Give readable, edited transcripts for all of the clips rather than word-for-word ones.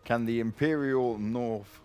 Can the Imperial North...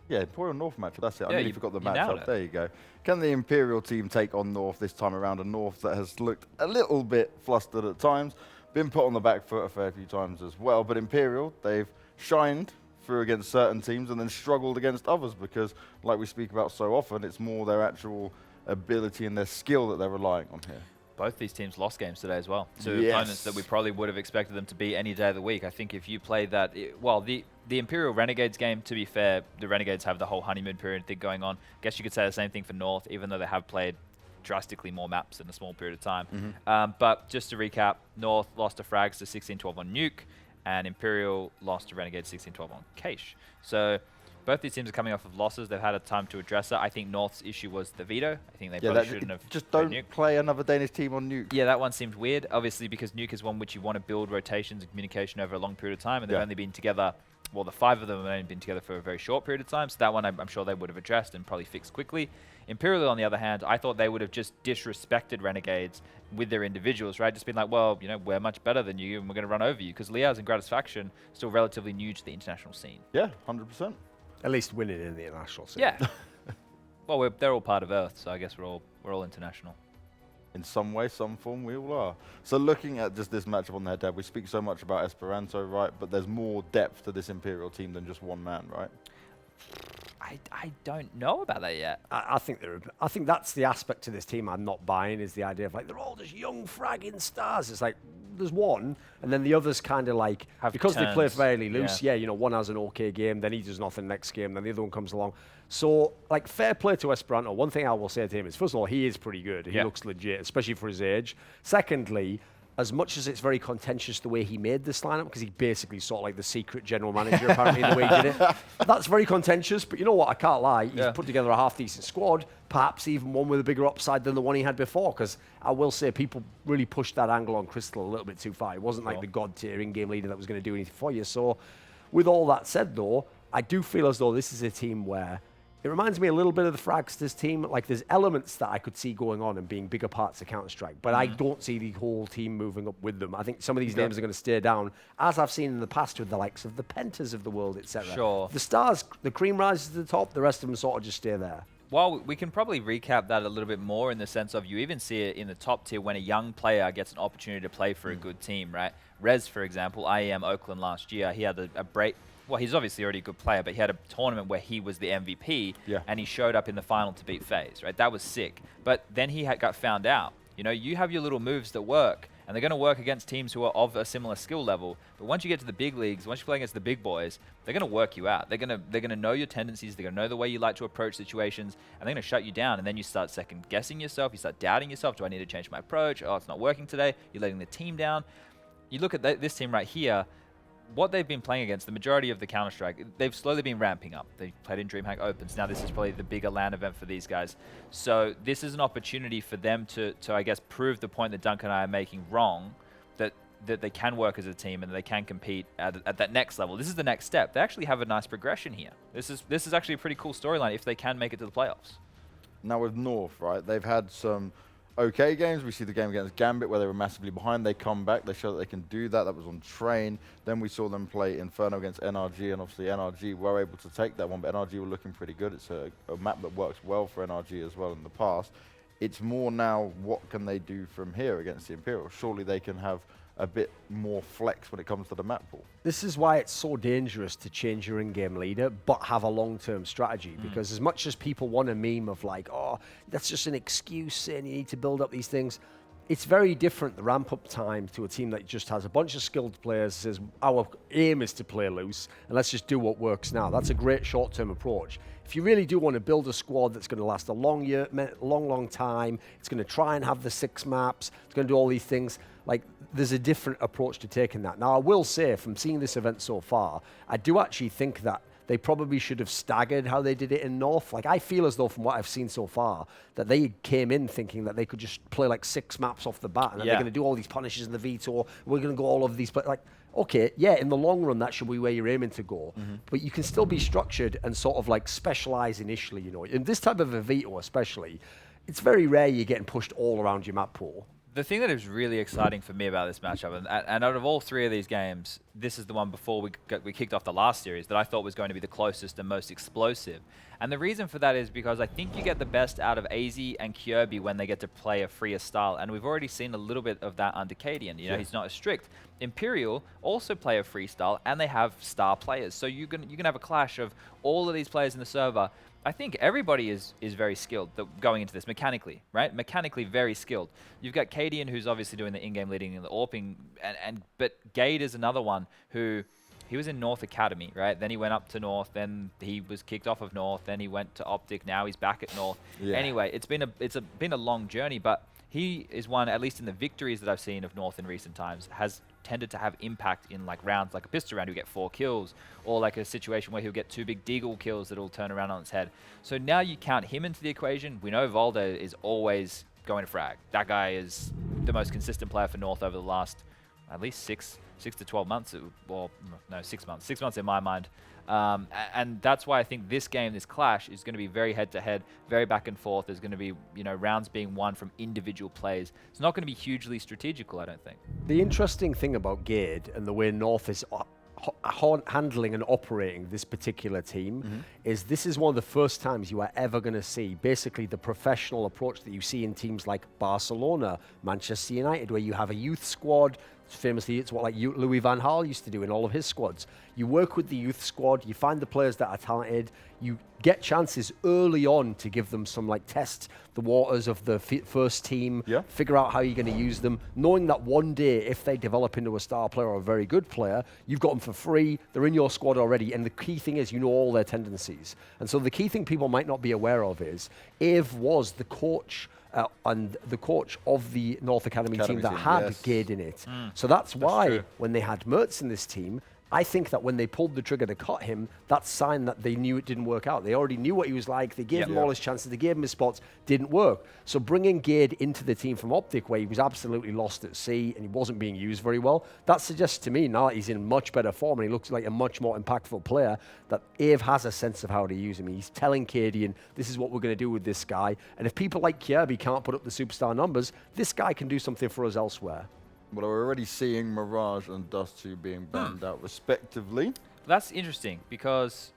Yeah, Imperial North matchup, that's it. Yeah, I nearly forgot the matchup. it. There you go. Can the Imperial team take on North this time around? A North that has looked a little bit flustered at times, been put on the back foot a fair few times as well. But Imperial, they've shined through against certain teams and then struggled against others because, like we speak about so often, it's more their actual ability and their skill that they're relying on here. Both these teams lost games today as well to opponents that we probably would have expected them to beat any day of the week. I think if you play that, well, the Imperial Renegades game, to be fair, the Renegades have the whole honeymoon period thing going on. I guess you could say the same thing for North, even though they have played drastically more maps in a small period of time. But just to recap, North lost to Frags to 16-12 on Nuke, and Imperial lost to Renegades 16-12 on Cache. So both these teams are coming off of losses. They've had a time to address it. I think North's issue was the veto. I think they probably shouldn't have. Just don't play another Danish team on Nuke. Yeah, that one seemed weird. Obviously, because Nuke is one which you want to build rotations and communication over a long period of time, and they've only been together. Well, the 5 of them have only been together for a very short period of time. So that one, I'm sure they would have addressed and probably fixed quickly. Imperial, on the other hand, I thought they would have just disrespected Renegades with their individuals, right? Just been like, well, you know, we're much better than you, and we're going to run over you. Because Liaz and Gratisfaction still relatively new to the international scene. Yeah, 100%. At least winning in the international scene. Yeah. Well, they're all part of Earth, so I guess we're all international. In some way, some form, we all are. So looking at just this matchup on their head, we speak so much about Esperanto, right? But there's more depth to this Imperial team than just one man, right? I don't know about that yet. I think that's the aspect to this team I'm not buying, is the idea of like they're all just young fragging stars. It's like there's one, and then the others kind of like because they play fairly loose. Yeah, you know, one has an okay game, then he does nothing next game, then the other one comes along. So like fair play to Esperanto. One thing I will say to him is, first of all, he is pretty good. He looks legit, especially for his age. Secondly, as much as it's very contentious the way he made this lineup, because he basically sort of like the secret general manager, apparently, the way he did it. That's very contentious, but you know what? I can't lie. He's put together a half-decent squad, perhaps even one with a bigger upside than the one he had before, because I will say people really pushed that angle on Crystal a little bit too far. It wasn't like the god-tier in-game leader that was going to do anything for you. So with all that said, though, I do feel as though this is a team where it reminds me a little bit of the Fragsters team. Like, there's elements that I could see going on and being bigger parts of Counter-Strike, but I don't see the whole team moving up with them. I think some of these names are going to stay down, as I've seen in the past with the likes of the Pentas of the world, etc. Sure. The stars, the cream rises to the top, the rest of them sort of just stay there. Well, we can probably recap that a little bit more in the sense of you even see it in the top tier when a young player gets an opportunity to play for a good team, right? Rez, for example, IEM Oakland last year, he had a break. Well, he's obviously already a good player, but he had a tournament where he was the MVP, and he showed up in the final to beat FaZe, right? That was sick. But then he got found out. You know, you have your little moves that work, and they're going to work against teams who are of a similar skill level. But once you get to the big leagues, once you play against the big boys, they're going to work you out. They're going to know your tendencies. They're going to know the way you like to approach situations, and they're going to shut you down. And then you start second-guessing yourself. You start doubting yourself. Do I need to change my approach? Oh, it's not working today. You're letting the team down. You look at this team right here. What they've been playing against, the majority of the Counter-Strike, they've slowly been ramping up. They played in DreamHack Opens. Now this is probably the bigger LAN event for these guys. So this is an opportunity for them to I guess, prove the point that Duncan and I are making wrong, that they can work as a team and they can compete at that next level. This is the next step. They actually have a nice progression here. This is actually a pretty cool storyline if they can make it to the playoffs. Now with North, right, they've had some okay games. We see the game against Gambit where they were massively behind. They come back. They show that they can do that. That was on Train. Then we saw them play Inferno against NRG, and obviously NRG were able to take that one, but NRG were looking pretty good. It's a map that works well for NRG as well in the past. It's more now, what can they do from here against the Imperial? Surely they can have a bit more flex when it comes to the map pool. This is why it's so dangerous to change your in-game leader, but have a long-term strategy. Because as much as people want a meme of like, oh, that's just an excuse saying you need to build up these things, it's very different, the ramp-up time, to a team that just has a bunch of skilled players, says, our aim is to play loose, and let's just do what works now. That's a great short-term approach. If you really do want to build a squad that's going to last a long time, it's going to try and have the 6 maps, it's going to do all these things, like, there's a different approach to taking that. Now, I will say, from seeing this event so far, I do actually think that they probably should have staggered how they did it in North. Like, I feel as though, from what I've seen so far, that they came in thinking that they could just play like 6 maps off the bat, and that they're going to do all these punishes in the veto. We're going to go all of these, but like, okay, yeah, in the long run, that should be where you're aiming to go. But you can still be structured and sort of like specialize initially, you know. In this type of a veto especially, it's very rare you're getting pushed all around your map pool. The thing that is really exciting for me about this matchup, and out of all three of these games, this is the one before we kicked off the last series that I thought was going to be the closest and most explosive. And the reason for that is because I think you get the best out of AZ and Kirby when they get to play a freer style. And we've already seen a little bit of that under Cadian. You know, he's not as strict. Imperial also play a freestyle, and they have star players. So you can have a clash of all of these players in the server. I think everybody is very skilled going into this mechanically, right? Mechanically very skilled. You've got Cadian, who's obviously doing the in-game leading and the AWPing, but Gade is another one who he was in North Academy, right? Then he went up to North, then he was kicked off of North, then he went to Optic, now he's back at North. Yeah. Anyway, it's been a long journey, but he is one, at least in the victories that I've seen of North in recent times, has tended to have impact in like rounds, like a pistol round, he'll get 4 kills, or like a situation where he'll get 2 big deagle kills that'll turn around on its head. So now you count him into the equation. We know Voldo is always going to frag. That guy is the most consistent player for North over the last at least 6 to 12 months, or no, 6 months. 6 months in my mind. And that's why I think this game, this clash, is going to be very head-to-head, very back and forth. There's going to be, you know, rounds being won from individual plays. It's not going to be hugely strategical, I don't think. The interesting thing about Gade and the way North is handling and operating this particular team is this is one of the first times you are ever going to see basically the professional approach that you see in teams like Barcelona, Manchester United, where you have a youth squad. Famously, it's what like Louis van Gaal used to do in all of his squads. You work with the youth squad, you find the players that are talented, you get chances early on to give them some like test the waters of the first team, figure out how you're going to use them, knowing that one day if they develop into a star player or a very good player, you've got them for free, they're in your squad already, and the key thing is you know all their tendencies. And so the key thing people might not be aware of is Ave was the coach and the coach of the North Academy team that had Gade in it. So that's why when they had Mertz in this team, I think that when they pulled the trigger to cut him, that's a sign that they knew it didn't work out. They already knew what he was like. They gave him all his chances. They gave him his spots. Didn't work. So bringing Gade into the team from Optic, where he was absolutely lost at sea and he wasn't being used very well, that suggests to me now that he's in much better form and he looks like a much more impactful player, that Ave has a sense of how to use him. He's telling Cadian, this is what we're going to do with this guy. And if people like Kirby can't put up the superstar numbers, this guy can do something for us elsewhere. Well, we're already seeing Mirage and Dust 2 being banned out respectively. That's interesting because,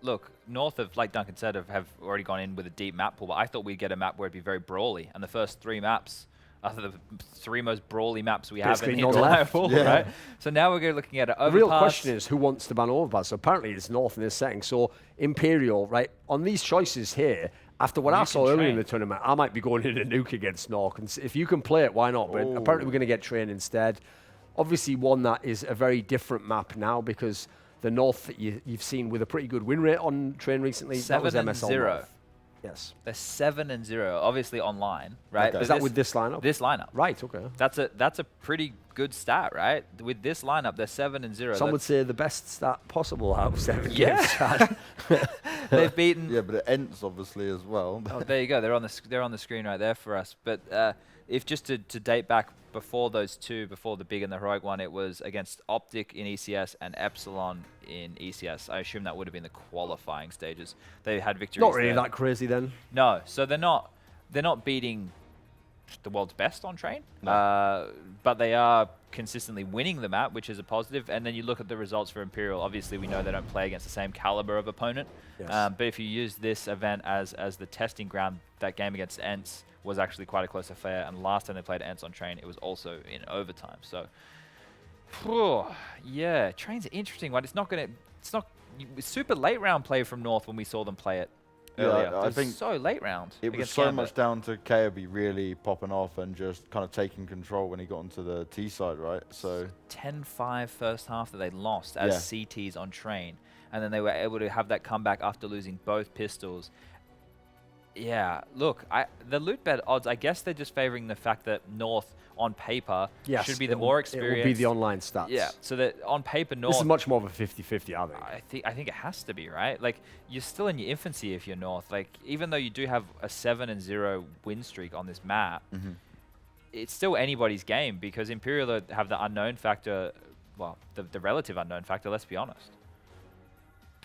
look, North of, like Duncan said, have already gone in with a deep map pool, but I thought we'd get a map where it'd be very brawly. And the first 3 maps are the 3 most brawly maps we have in the entire pool, right? So now we're looking at an overpass. The real question is who wants to ban overpass? So apparently it's North in this setting. So Imperial, right, on these choices here, after what I saw earlier in the tournament, I might be going in a nuke against North. And if you can play it, why not? But apparently we're going to get Train instead. Obviously one that is a very different map now because the North that you've seen with a pretty good win rate on Train recently, that was MSL 7-0. North. Yes. They're 7-0, obviously online, right? Okay. Is that with this lineup? This lineup. Right, okay. That's a pretty good stat, right? With this lineup, they're 7-0. Some would say the best stat possible out of 7 games. They've beaten. Yeah, but it ends obviously as well. Oh, there you go. They're on the screen right there for us. But if just to date back before those two, before the big and the heroic one, it was against Optic in ECS and Epsilon in ECS. I assume that would have been the qualifying stages. They had victories. Not really that crazy then. No, so they're not beating the world's best on Train, but they are consistently winning the map, which is a positive. And then you look at the results for Imperial. Obviously, we know they don't play against the same caliber of opponent. Yes. But if you use this event as the testing ground, that game against Ents was actually quite a close affair. And last time they played Ents on Train, it was also in overtime. So, yeah, Train's an interesting one. It's not super late round play from North when we saw them play it. Earlier. I think so late round. It was so much down to KOB really popping off and just kind of taking control when he got onto the T side, right? So 10-5 first half that they lost as CTs on Train, and then they were able to have that comeback after losing both pistols. Yeah, look, the loot bet odds, I guess they're just favoring the fact that North on paper should be the more experienced. It will be the online stats. Yeah, so that on paper North... This is much more of a 50-50, I think it has to be, right? Like, you're still in your infancy if you're North. Like, even though you do have a 7-0 win streak on this map, it's still anybody's game because Imperial have the unknown factor, well, the relative unknown factor, let's be honest.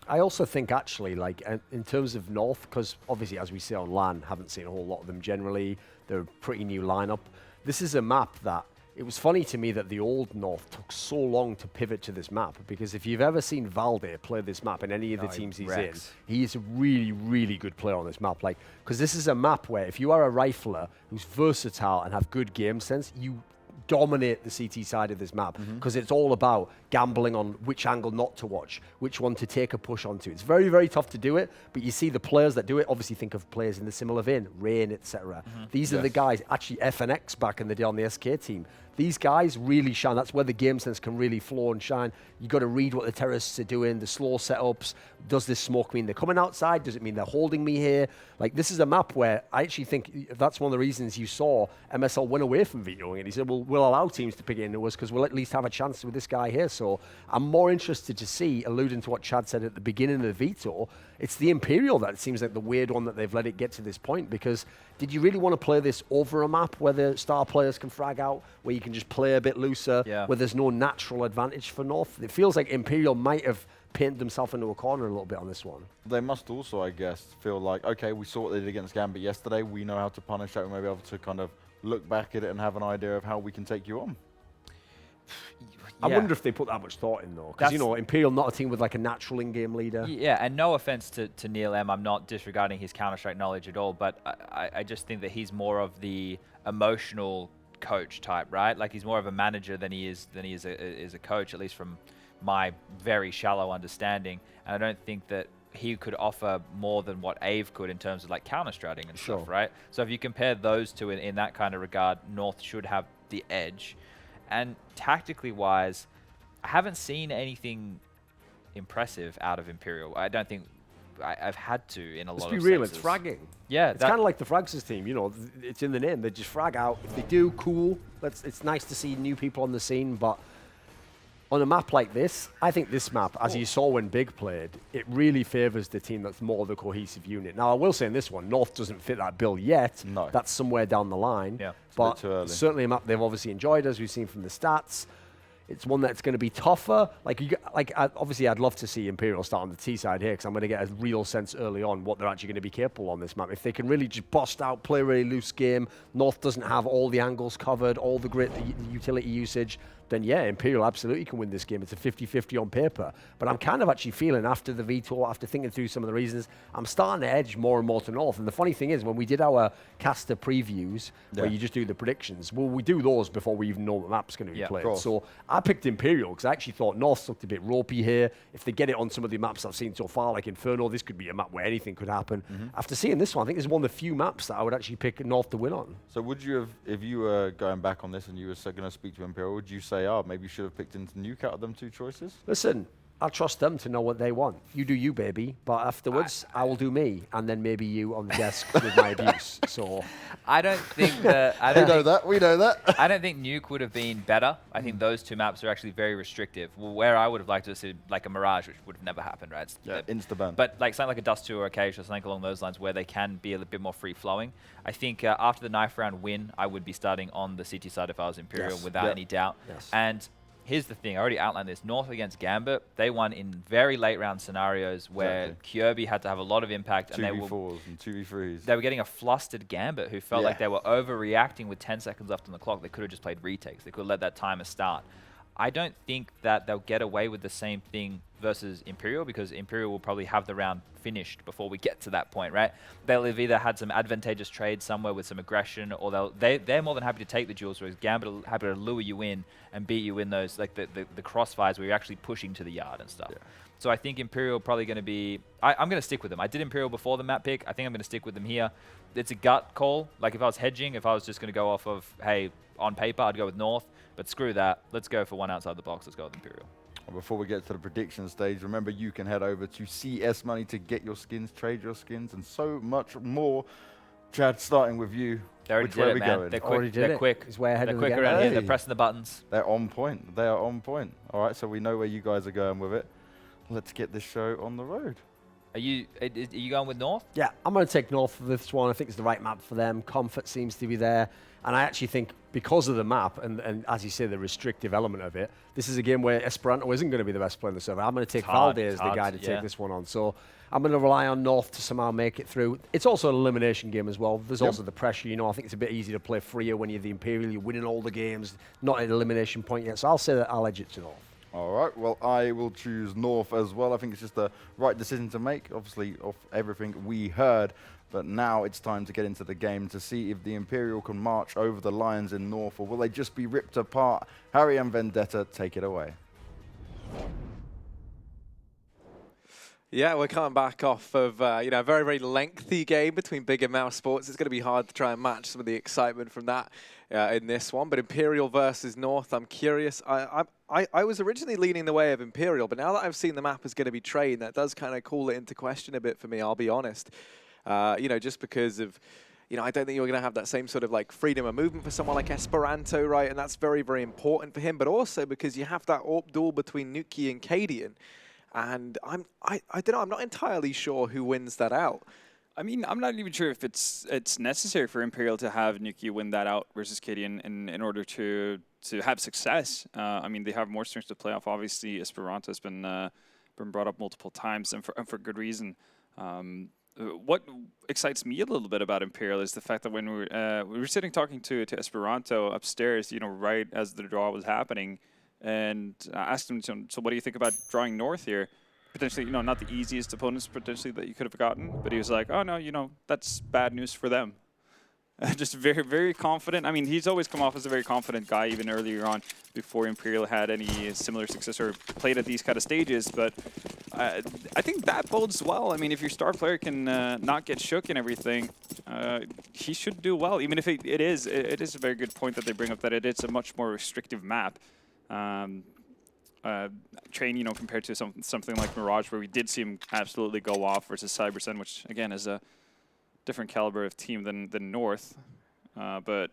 I also think actually, like, in terms of North, because obviously, as we see on LAN, haven't seen a whole lot of them generally. They're a pretty new lineup. this is a map that, it was funny to me that the old North took so long to pivot to this map, because if you've ever seen Valde play this map in any of the teams he's in, he is a really, really good player on this map. Like, because this is a map where if you are a rifler who's versatile and have good game sense, you dominate the CT side of this map, because it's all about gambling on which angle not to watch, which one to take a push onto. It's very, very tough to do it, but you see the players that do it, obviously think of players in the similar vein, Rain, etc. These are the guys, actually FNX back in the day on the SK team. These guys really shine. That's where the game sense can really flow and shine. You got to read what the terrorists are doing, the slow setups. Does this smoke mean they're coming outside? Does it mean they're holding me here? Like, this is a map where I actually think that's one of the reasons you saw MSL went away from vetoing it. He said, well, we'll allow teams to pick it into us because we'll at least have a chance with this guy here. So I'm more interested to see, alluding to what Chad said at the beginning of the veto, it's the Imperial that seems like the weird one that they've let it get to this point, because did you really want to play this over a map where the star players can frag out, where you can just play a bit looser, where there's no natural advantage for North? It feels like Imperial might have painted themselves into a corner a little bit on this one. They must also, I guess, feel like, okay, we saw what they did against Gambit yesterday. We know how to punish that. We may be able to kind of look back at it and have an idea of how we can take you on. I wonder if they put that much thought in, though. Because, you know, Imperial not a team with like a natural in-game leader. Yeah, and no offense to Neil M. I'm not disregarding his Counter-Strike knowledge at all, but I just think that he's more of the emotional coach type, right? Like, he's more of a manager than he is a coach, at least from my very shallow understanding. And I don't think that he could offer more than what Ave could in terms of like counter-stratting and stuff, right? So if you compare those two in that kind of regard, North should have the edge. And tactically wise, I haven't seen anything impressive out of Imperial. I don't think I've had to in a lot of senses. Let's be real, it's fragging. Yeah. It's kind of like the Frags' team, you know, it's in the name. They just frag out. If they do, cool. It's nice to see new people on the scene, but on a map like this, I think this map, as you saw when Big played, it really favours the team that's more the cohesive unit. Now, I will say in this one, North doesn't fit that bill yet. No. That's somewhere down the line. Yeah. But certainly a map they've obviously enjoyed, as we've seen from the stats. It's one that's going to be tougher. Obviously, I'd love to see Imperial start on the T side here, because I'm going to get a real sense early on what they're actually going to be capable on this map. If they can really just bust out, play a really loose game, North doesn't have all the angles covered, all the great utility usage, then yeah, Imperial absolutely can win this game. It's a 50-50 on paper. But I'm kind of actually feeling, after the veto, after thinking through some of the reasons, I'm starting to edge more and more to North. And the funny thing is, when we did our caster previews, where you just do the predictions, well, we do those before we even know the map's going to be played. So I picked Imperial, because I actually thought North looked a bit ropey here. If they get it on some of the maps I've seen so far, like Inferno, this could be a map where anything could happen. After seeing this one, I think this is one of the few maps that I would actually pick North to win on. So would you have, if you were going back on this and you were going to speak to Imperial, would you say, oh, maybe you should have picked into Nuke out of them two choices? Listen, I trust them to know what they want. You do you, baby, but afterwards, I will do me, and then maybe you on the desk with my abuse. So I don't think that... We know that. I don't think Nuke would have been better. I think those two maps are actually very restrictive. Well, where I would have liked to see like a Mirage, which would have never happened, right? Insta-ban. But like something like a Dust 2 or a Cage or something along those lines, where they can be a little bit more free-flowing. I think after the knife round win, I would be starting on the CT side if I was Imperial, without any doubt. And here's the thing, I already outlined this. North against Gambit, they won in very late round scenarios where Kirby had to have a lot of impact. 2v4s and 2v3s. They were getting a flustered Gambit who felt like they were overreacting with 10 seconds left on the clock. They could have just played retakes. They could have let that timer start. I don't think that they'll get away with the same thing versus Imperial, because Imperial will probably have the round finished before we get to that point, right? They'll have either had some advantageous trade somewhere with some aggression, or they're more than happy to take the duels, whereas Gambit are happy to lure you in and beat you in those, like the crossfires where you're actually pushing to the yard and stuff. So I think Imperial probably going to be... I'm going to stick with them. I did Imperial before the map pick. I think I'm going to stick with them here. It's a gut call. Like if I was hedging, if I was just going to go off of, hey, on paper, I'd go with North. But screw that. Let's go for one outside the box. Let's go with Imperial. Before we get to the prediction stage, remember you can head over to CS Money to get your skins, trade your skins, and so much more. Chad, starting with you. They already did it, man. They're quick. They're quick. He's way ahead They're of the quick game. around here. They're pressing the buttons. They're on point. They are on point. All right, so we know where you guys are going with it. Let's get this show on the road. Are you going with North? Yeah, I'm going to take North for this one. I think it's the right map for them. Comfort seems to be there. And I actually think because of the map and as you say, the restrictive element of it, this is a game where Esperanto isn't going to be the best player in the server. I'm going to take Valde as the guy to take this one on. So I'm going to rely on North to somehow make it through. It's also an elimination game as well. There's also the pressure. I think it's a bit easier to play freer when you're the Imperial. You're winning all the games, not an elimination point yet. So I'll say that I'll edge it to North. All right, well, I will choose North as well. I think it's just the right decision to make, obviously, off everything we heard. But now it's time to get into the game to see if the Imperial can march over the lines in North, or will they just be ripped apart? Harry and Vendetta, take it away. Yeah, we're coming back off of a very, very lengthy game between Big and Mouse Sports. It's going to be hard to try and match some of the excitement from that in this one. But Imperial versus North, I'm curious. I was originally leaning the way of Imperial, but now that I've seen the map is going to be Train, that does kind of call it into question a bit for me, I'll be honest. Just because of, I don't think you're going to have that same sort of like freedom of movement for someone like Esperanto, right? And that's very, very important for him, but also because you have that AWP duel between Nuki and Cadian. And I don't know, I'm not entirely sure who wins that out. I mean, I'm not even sure if it's necessary for Imperial to have Nuki win that out versus Cadian in order to have success. I mean, they have more strengths to play off. Obviously, Esperanto has been brought up multiple times, and for good reason. What excites me a little bit about Imperial is the fact that when we were sitting talking to Esperanto upstairs, right as the draw was happening, and asked him, so what do you think about drawing North here? Potentially, not the easiest opponents potentially that you could have gotten, but he was like, oh no, that's bad news for them. Just very, very confident. I mean, he's always come off as a very confident guy, even earlier on, before Imperial had any similar success or played at these kind of stages. But I think that bodes well. I mean, if your star player can not get shook and everything, he should do well. Even if it is a very good point that they bring up that it's a much more restrictive map. Train, compared to something like Mirage, where we did see him absolutely go off versus Cybersen, which again is a different caliber of team than North. But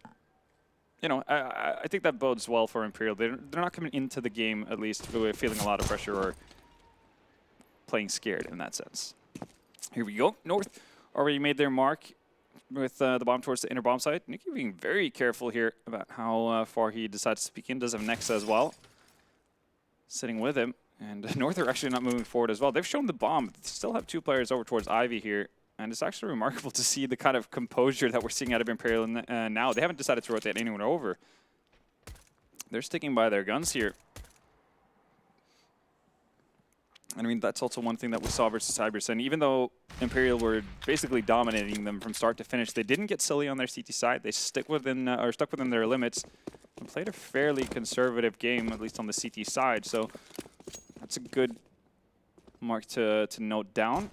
I think that bodes well for Imperial. They're not coming into the game at least feeling a lot of pressure or playing scared in that sense. Here we go. North already made their mark with the bomb towards the inner bomb site. Nuki being very careful here about how far he decides to peek in. Does have Nexa as well, sitting with him. And North are actually not moving forward as well. They've shown the bomb. They still have two players over towards Ivy here. And it's actually remarkable to see the kind of composure that we're seeing out of Imperial now. They haven't decided to rotate anyone over. They're sticking by their guns here. I mean, that's also one thing that we saw versus Cybersen. Even though Imperial were basically dominating them from start to finish, they didn't get silly on their CT side. They stuck within their limits and played a fairly conservative game, at least on the CT side. So that's a good mark to note down.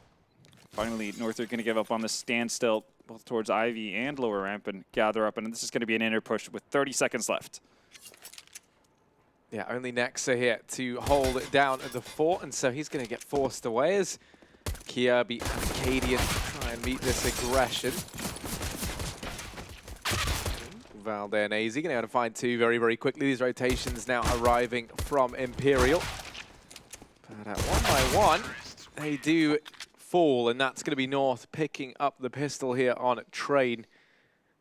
Finally, North are going to give up on the standstill, both towards Ivy and lower ramp, and gather up. And this is going to be an inner push with 30 seconds left. Yeah, only Nexa here to hold it down at the fort, and so he's going to get forced away as Kirby and Cadian try and meet this aggression. Valde and AZ going to have to find two very, very quickly. These rotations now arriving from Imperial. But one by one, they do fall, and that's going to be North picking up the pistol here on Train.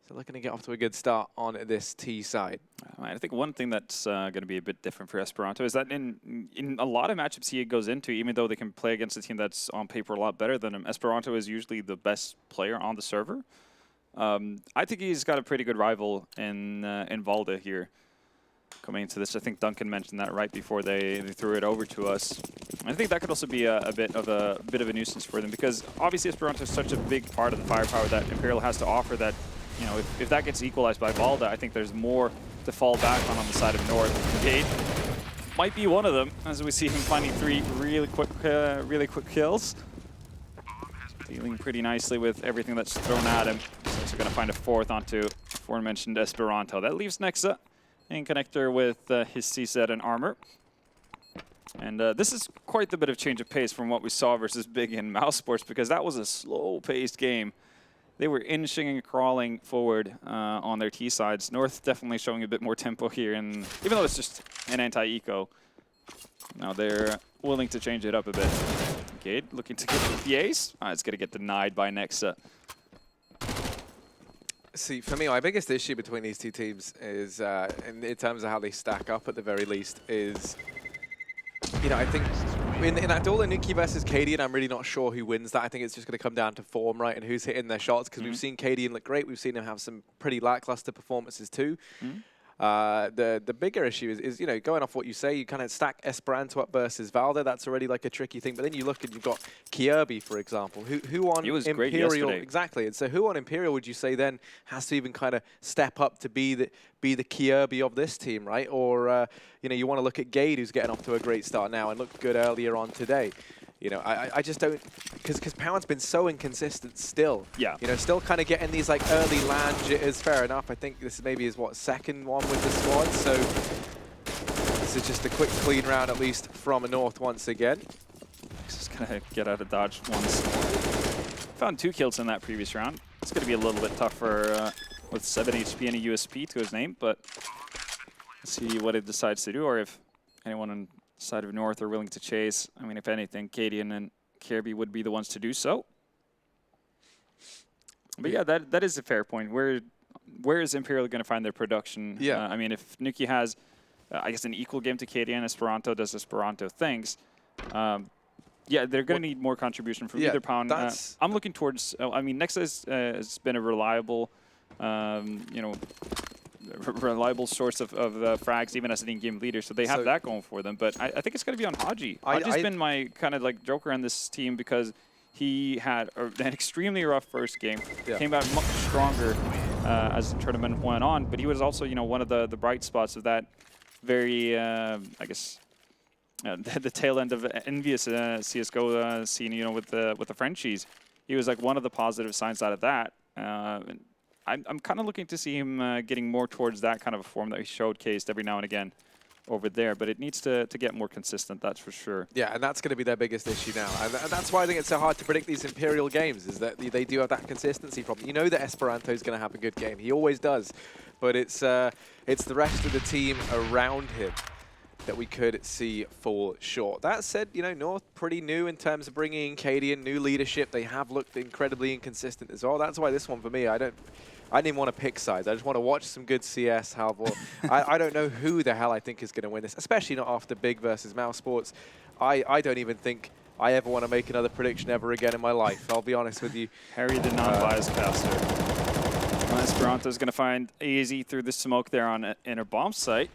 So looking to get off to a good start on this T side. I think one thing that's going to be a bit different for Esperanto is that in a lot of matchups he goes into, even though they can play against a team that's on paper a lot better than him, Esperanto is usually the best player on the server. I think he's got a pretty good rival in Valde here. Coming into this, I think Duncan mentioned that right before they threw it over to us. I think that could also be a bit of a nuisance for them, because obviously Esperanto is such a big part of the firepower that Imperial has to offer that, if that gets equalized by Valde, I think there's more to fall back on the side of North. Gate might be one of them, as we see him finding three really quick kills. Dealing pretty nicely with everything that's thrown at him. He's also going to find a fourth onto aforementioned Esperanto. That leaves Nexa in connector with his CZ and armor. And this is quite a bit of change of pace from what we saw versus Big and Mouse Sports, because that was a slow-paced game. They were inching and crawling forward on their T sides. North definitely showing a bit more tempo here, and even though it's just an anti-eco, now they're willing to change it up a bit. Gade looking to get the ace. It's going to get denied by Nexa. See, for me, my biggest issue between these two teams is, in terms of how they stack up at the very least, is, you know, I think in that duel of Nuki versus Cadian, I'm really not sure who wins that. I think it's just going to come down to form, right, and who's hitting their shots, because we've seen Cadian look great. We've seen him have some pretty lackluster performances too. The bigger issue is, you know, going off what you say, you kind of stack Esperanto up versus Valda. That's already like a tricky thing. But then you look and you've got Kirby, for example, who on He was great Imperial, yesterday. exactly. And so who on Imperial would you say then has to even kind of step up to be the Kirby of this team, right? Or you know, you want to look at Gade, who's getting off to a great start now and looked good earlier on today. You know, I just don't, because Pound's been so inconsistent still. Yeah. You know, still kind of getting these like early land jitters. Fair enough. I think this maybe is what, second one with the squad. So this is just a quick clean round at least from North once again. Just gonna get out of dodge once. Found 2 kills in that previous round. It's gonna be a little bit tougher with 7 HP and a USP to his name, but let's see what it decides to do, or if anyone on side of North are willing to chase. I mean, if anything, Cadian and Kirby would be the ones to do so. But yeah, that is a fair point. Where is Imperial going to find their production? Yeah. I mean, if Nuki has, I guess, an equal game to Cadian, Esperanto does Esperanto things. Yeah, they're going to need more contribution from either Pound. I'm looking towards. I mean, Nexa has been a reliable, you know, reliable source of frags, even as an in-game leader, so they have that going for them. But I think it's going to be on Haji. Haji's been my kind of like joker on this team because he had an extremely rough first game, came out much stronger as the tournament went on, but he was also, you know, one of the bright spots of that very, I guess, the tail end of envious CSGO scene, you know, with the Frenchies. He was like one of the positive signs out of that. I'm kind of looking to see him getting more towards that kind of a form that he showcased every now and again over there, but it needs to get more consistent, that's for sure. Yeah, and that's going to be their biggest issue now. And that's why I think it's so hard to predict these Imperial games, is that they do have that consistency problem. You know that Esperanto is going to have a good game. He always does. But it's the rest of the team around him that we could see fall short. That said, you know, North pretty new in terms of bringing in Cadian, new leadership. They have looked incredibly inconsistent as well. That's why this one for me, I didn't even want to pick sides. I just want to watch some good CS. However, I don't know who the hell I think is going to win this, especially not after Big versus Mouse Sports. I don't even think I ever want to make another prediction ever again in my life. I'll be honest with you. Harry the non-biased caster. Esperanto's going to find AZ through the smoke there on inner bomb site.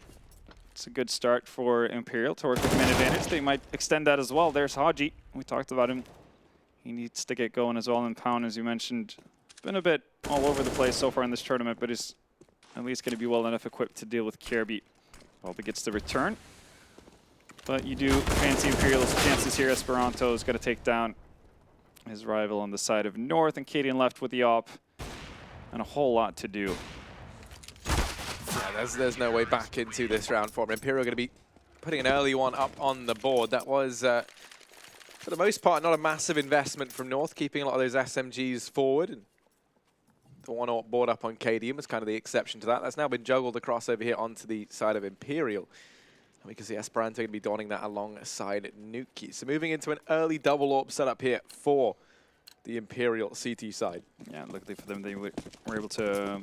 It's a good start for Imperial to work with man advantage. They might extend that as well. There's Haji. We talked about him. He needs to get going as well. And Pound, as you mentioned, been a bit all over the place so far in this tournament, but is at least going to be well enough equipped to deal with Kirby. Valda gets the return. But you do fancy Imperial's chances here. Esperanto is going to take down his rival on the side of North, and Cadian left with the op. And a whole lot to do. Yeah, there's no way back into this round for him. Imperial going to be putting an early one up on the board. That was, for the most part, not a massive investment from North, keeping a lot of those SMGs forward. And the one board up on Cadian was kind of the exception to that. That's now been juggled across over here onto the side of Imperial. And we can see Esperanto going to be donning that alongside Nuki. So moving into an early double AWP setup here for the Imperial CT side. Yeah, luckily for them, they were able to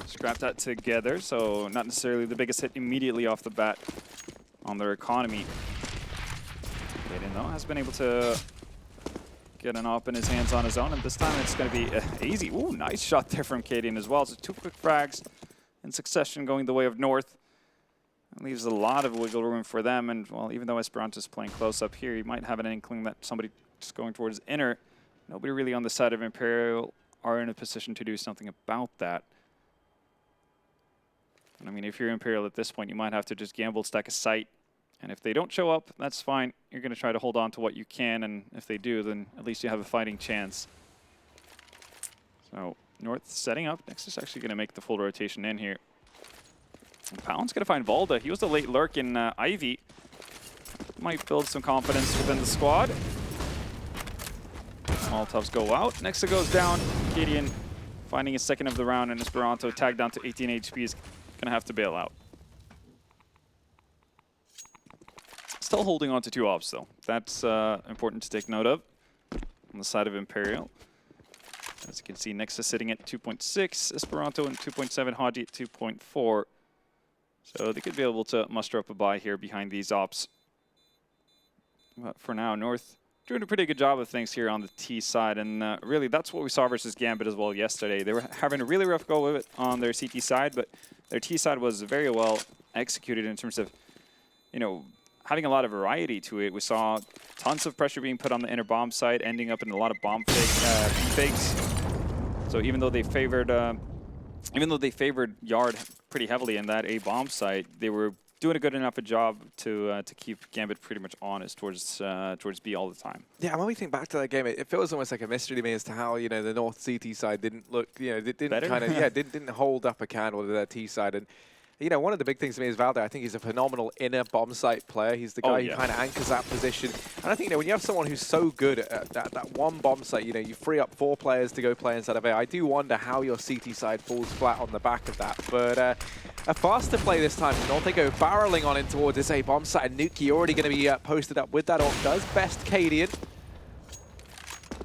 scrap that together. So not necessarily the biggest hit immediately off the bat on their economy. Cadian, though, has been able to get an op in his hands on his own, and this time it's going to be easy. Ooh, nice shot there from Cadian as well. So 2 quick frags in succession going the way of North. It leaves a lot of wiggle room for them, and well, even though Esperanto's playing close up here, you might have an inkling that somebody just going towards inner. Nobody really on the side of Imperial are in a position to do something about that. And I mean, if you're Imperial at this point, you might have to just gamble, stack a sight. And if they don't show up, that's fine. You're going to try to hold on to what you can, and if they do, then at least you have a fighting chance. So North setting up. Next is actually going to make the full rotation in here. And Pound's going to find Valda. He was the late lurk in Ivy. Might build some confidence within the squad. Molotovs go out. Nexa goes down. Cadian finding his second of the round, and Esperanto tagged down to 18 HP is going to have to bail out. Still holding on to 2 ops, though. That's important to take note of on the side of Imperial. As you can see, Nexus sitting at 2.6, Esperanto and 2.7, Haji at 2.4. So they could be able to muster up a buy here behind these ops. But for now, North doing a pretty good job of things here on the T side. And really, that's what we saw versus Gambit as well yesterday. They were having a really rough go with it on their CT side, but their T side was very well executed in terms of, you know, having a lot of variety to it. We saw tons of pressure being put on the inner bomb side, ending up in a lot of bomb fakes. So even though they favored Yard pretty heavily in that A bomb site, they were doing a good enough a job to keep Gambit pretty much honest towards B all the time. Yeah, and when we think back to that game, it feels almost like a mystery to me as to how, you know, the North CT side didn't look, you know, didn't kind of, yeah, didn't hold up a candle to their T side. And you know, one of the big things to me is Valder. I think he's a phenomenal inner bomb site player. He's the guy who kind of anchors that position. And I think, you know, when you have someone who's so good at that one bomb site, you know, you free up 4 players to go play inside of A. I do wonder how your CT side falls flat on the back of that. But a faster play this time. North, they go barreling on in towards this A bomb site. And Nuki already going to be posted up with that off. Does best Cadian.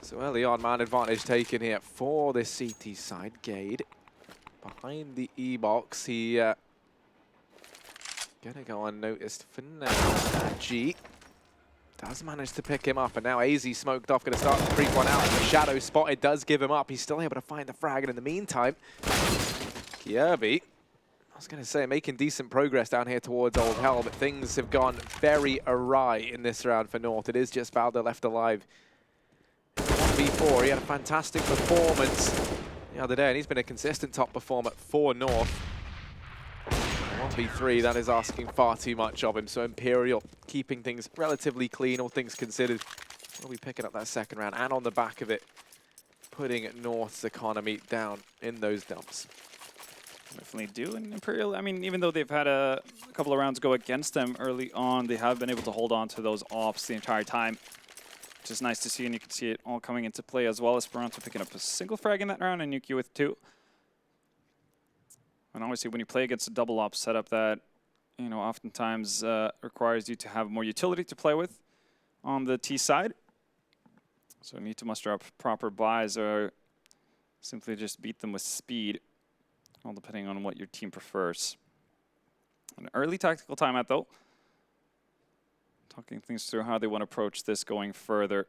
So early on, man advantage taken here for this CT side. Gade behind the E-box. He gonna go unnoticed for now. G does manage to pick him up, and now AZ smoked off, gonna start to creep one out. The shadow spotted does give him up. He's still able to find the frag, and in the meantime, Kirby, I was gonna say, making decent progress down here towards Old Hell, but things have gone very awry in this round for North. It is just Valder left alive. 1v4, he had a fantastic performance the other day, and he's been a consistent top performer for North. 1v3, that is asking far too much of him. So Imperial keeping things relatively clean, all things considered. We'll be picking up that second round, and on the back of it, putting North's economy down in those dumps. Definitely do. And Imperial, I mean, even though they've had a couple of rounds go against them early on, they have been able to hold on to those ops the entire time, which is nice to see, and you can see it all coming into play as well. Esperanto picking up a single frag in that round, and Yuki with 2. And obviously, when you play against a double op setup that, you know, oftentimes requires you to have more utility to play with on the T side. So you need to muster up proper buys or simply just beat them with speed, all depending on what your team prefers. An early tactical timeout, though. Talking things through how they want to approach this going further.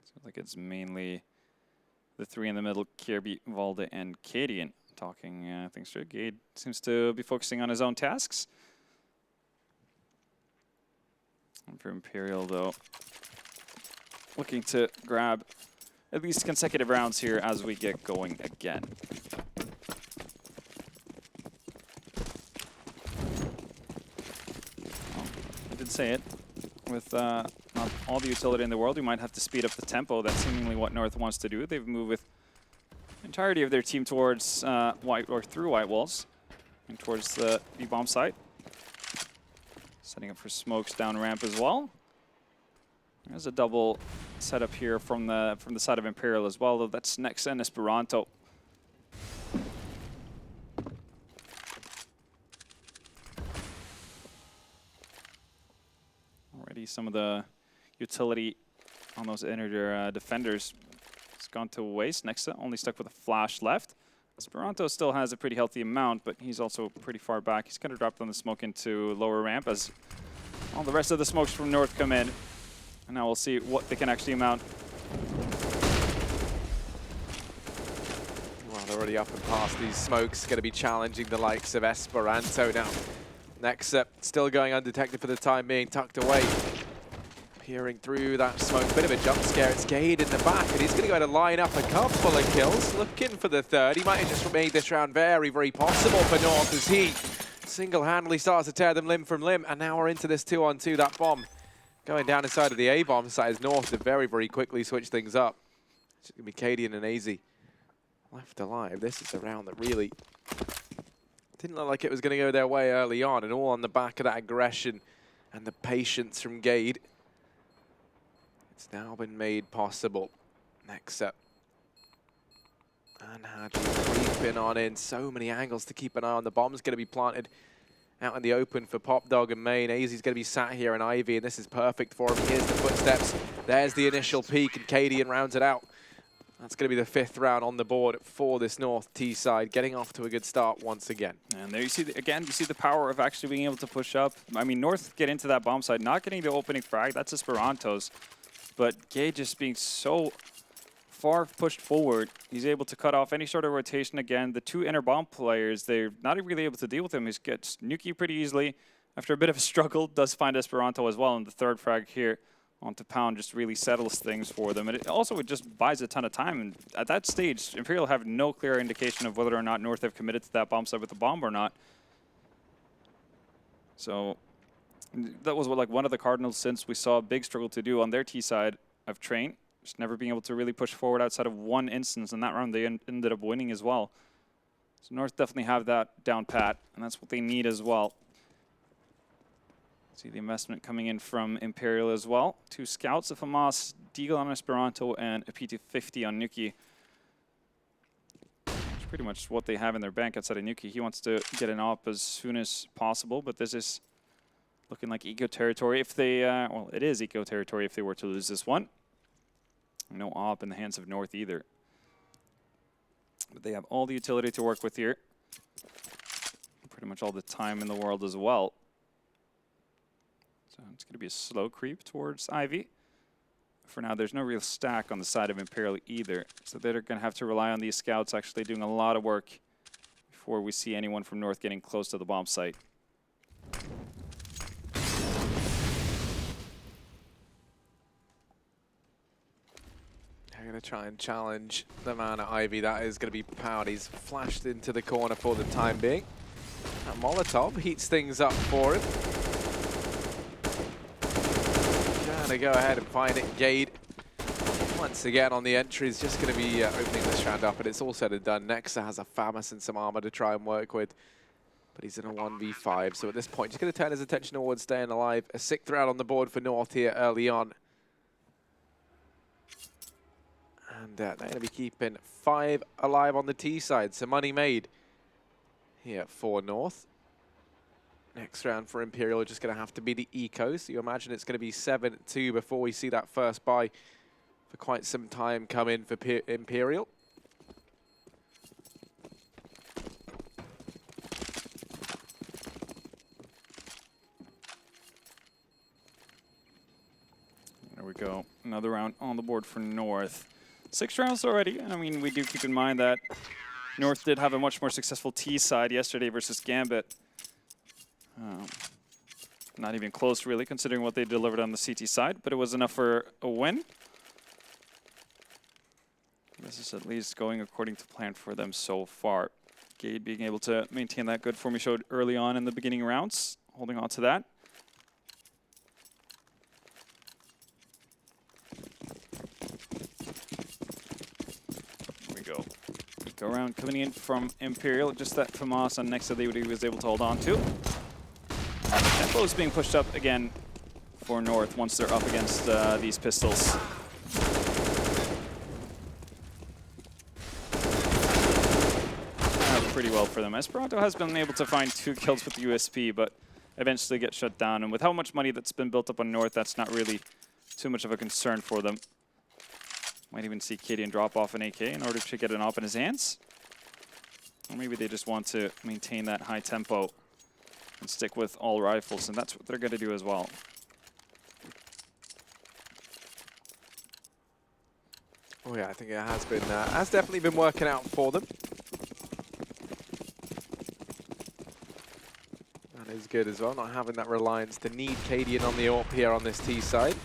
Seems like it's mainly the 3 in the middle, Kirby, Valde, and Cadian, talking things through. Gade seems to be focusing on his own tasks. And for Imperial, though, looking to grab at least consecutive rounds here as we get going again. Well, I did say it. With not all the utility in the world, you might have to speed up the tempo. That's seemingly what North wants to do. They've moved with the entirety of their team towards white or through white walls and towards the B-bomb site. Setting up for smokes down ramp as well. There's a double setup here from the side of Imperial as well. That's Nexa and Esperanto. Already some of the utility on those inner defenders has gone to waste. Nexa only stuck with a flash left. Esperanto still has a pretty healthy amount, but he's also pretty far back. He's going to drop down the smoke into lower ramp as all the rest of the smokes from North come in. And now we'll see what they can actually mount. Well, they're already up and past these smokes. Going to be challenging the likes of Esperanto now. Nexa still going undetected for the time being, tucked away. Peering through that smoke, bit of a jump scare. It's Gade in the back, and he's going to go to line up a couple of kills. Looking for the 3rd. He might have just made this round very, very possible for North as he single-handedly starts to tear them limb from limb. And now we're into this 2-on-2. That bomb going down inside of the A-bomb side as North to very, very quickly switch things up. It's going to be Cadian and AZ left alive. This is the round that really didn't look like it was going to go their way early on, and all on the back of that aggression and the patience from Gade. It's now been made possible. Next up. And Hadley creeping on in. So many angles to keep an eye on. The bomb's going to be planted out in the open for Pop Dog and Main. AZ's going to be sat here in Ivy, and this is perfect for him. Here's the footsteps. There's the initial peak, and Cadian rounds it out. That's going to be the 5th round on the board for this North T side, getting off to a good start once again. And there you see, again, you see the power of actually being able to push up. I mean, North get into that bomb side, not getting the opening frag. That's Esperanto's. But Gage just being so far pushed forward, he's able to cut off any sort of rotation again. The 2 inner bomb players, they're not really able to deal with him. He gets Nuki pretty easily. After a bit of a struggle, does find Esperanto as well, and the 3rd frag here onto Pound just really settles things for them. And it just buys a ton of time. And at that stage, Imperial have no clear indication of whether or not North have committed to that bomb site with the bomb or not. So that was like one of the Cardinals since we saw a big struggle to do on their T side of Train. Just never being able to really push forward outside of one instance. In that round, they ended up winning as well. So North definitely have that down pat, and that's what they need as well. See the investment coming in from Imperial as well. 2 scouts, a FAMAS, Deagle on Esperanto, and a PT50 on Nuki. It's pretty much what they have in their bank outside of Nuki. He wants to get an op as soon as possible, but this is looking like eco territory if they, well, it is eco territory if they were to lose this one. No op in the hands of North either. But they have all the utility to work with here. Pretty much all the time in the world as well. So it's going to be a slow creep towards Ivy. For now, there's no real stack on the side of Imperial either. So they're going to have to rely on these scouts actually doing a lot of work before we see anyone from North getting close to the bomb site. They're going to try and challenge the man at Ivy. That is going to be Pound. He's flashed into the corner for the time being. That Molotov heats things up for him. Trying to go ahead and find it. Gade, once again on the entry, is just going to be opening this round up, and it's all said and done. Nexa has a FAMAS and some armor to try and work with, but he's in a 1v5. So at this point, just going to turn his attention towards staying alive. A 6th round on the board for North here early on. And they're going to be keeping 5 alive on the T side. So money made here for North. Next round for Imperial just going to have to be the eco. So you imagine it's going to be 7-2 before we see that first buy for quite some time come in for Imperial. There we go. Another round on the board for North. 6 rounds already. I mean, we do keep in mind that North did have a much more successful T side yesterday versus Gambit. Not even close, really, considering what they delivered on the CT side, but it was enough for a win. This is at least going according to plan for them so far. Gade being able to maintain that good form he showed early on in the beginning rounds, holding on to that. There we go. Eco round coming in from Imperial, just that FAMAS on next to that he was able to hold on to. Tempo is being pushed up again for North once they're up against these pistols. Pretty well for them. Esperanto has been able to find 2 kills with the USP, but eventually get shut down. And with how much money that's been built up on North, that's not really too much of a concern for them. Might even see Cadian drop off an AK in order to get an op in his hands. Or maybe they just want to maintain that high tempo and stick with all rifles, and that's what they're going to do as well. Oh yeah, I think it has definitely been working out for them. That is good as well, not having that reliance to need Cadian on the AWP here on this T side.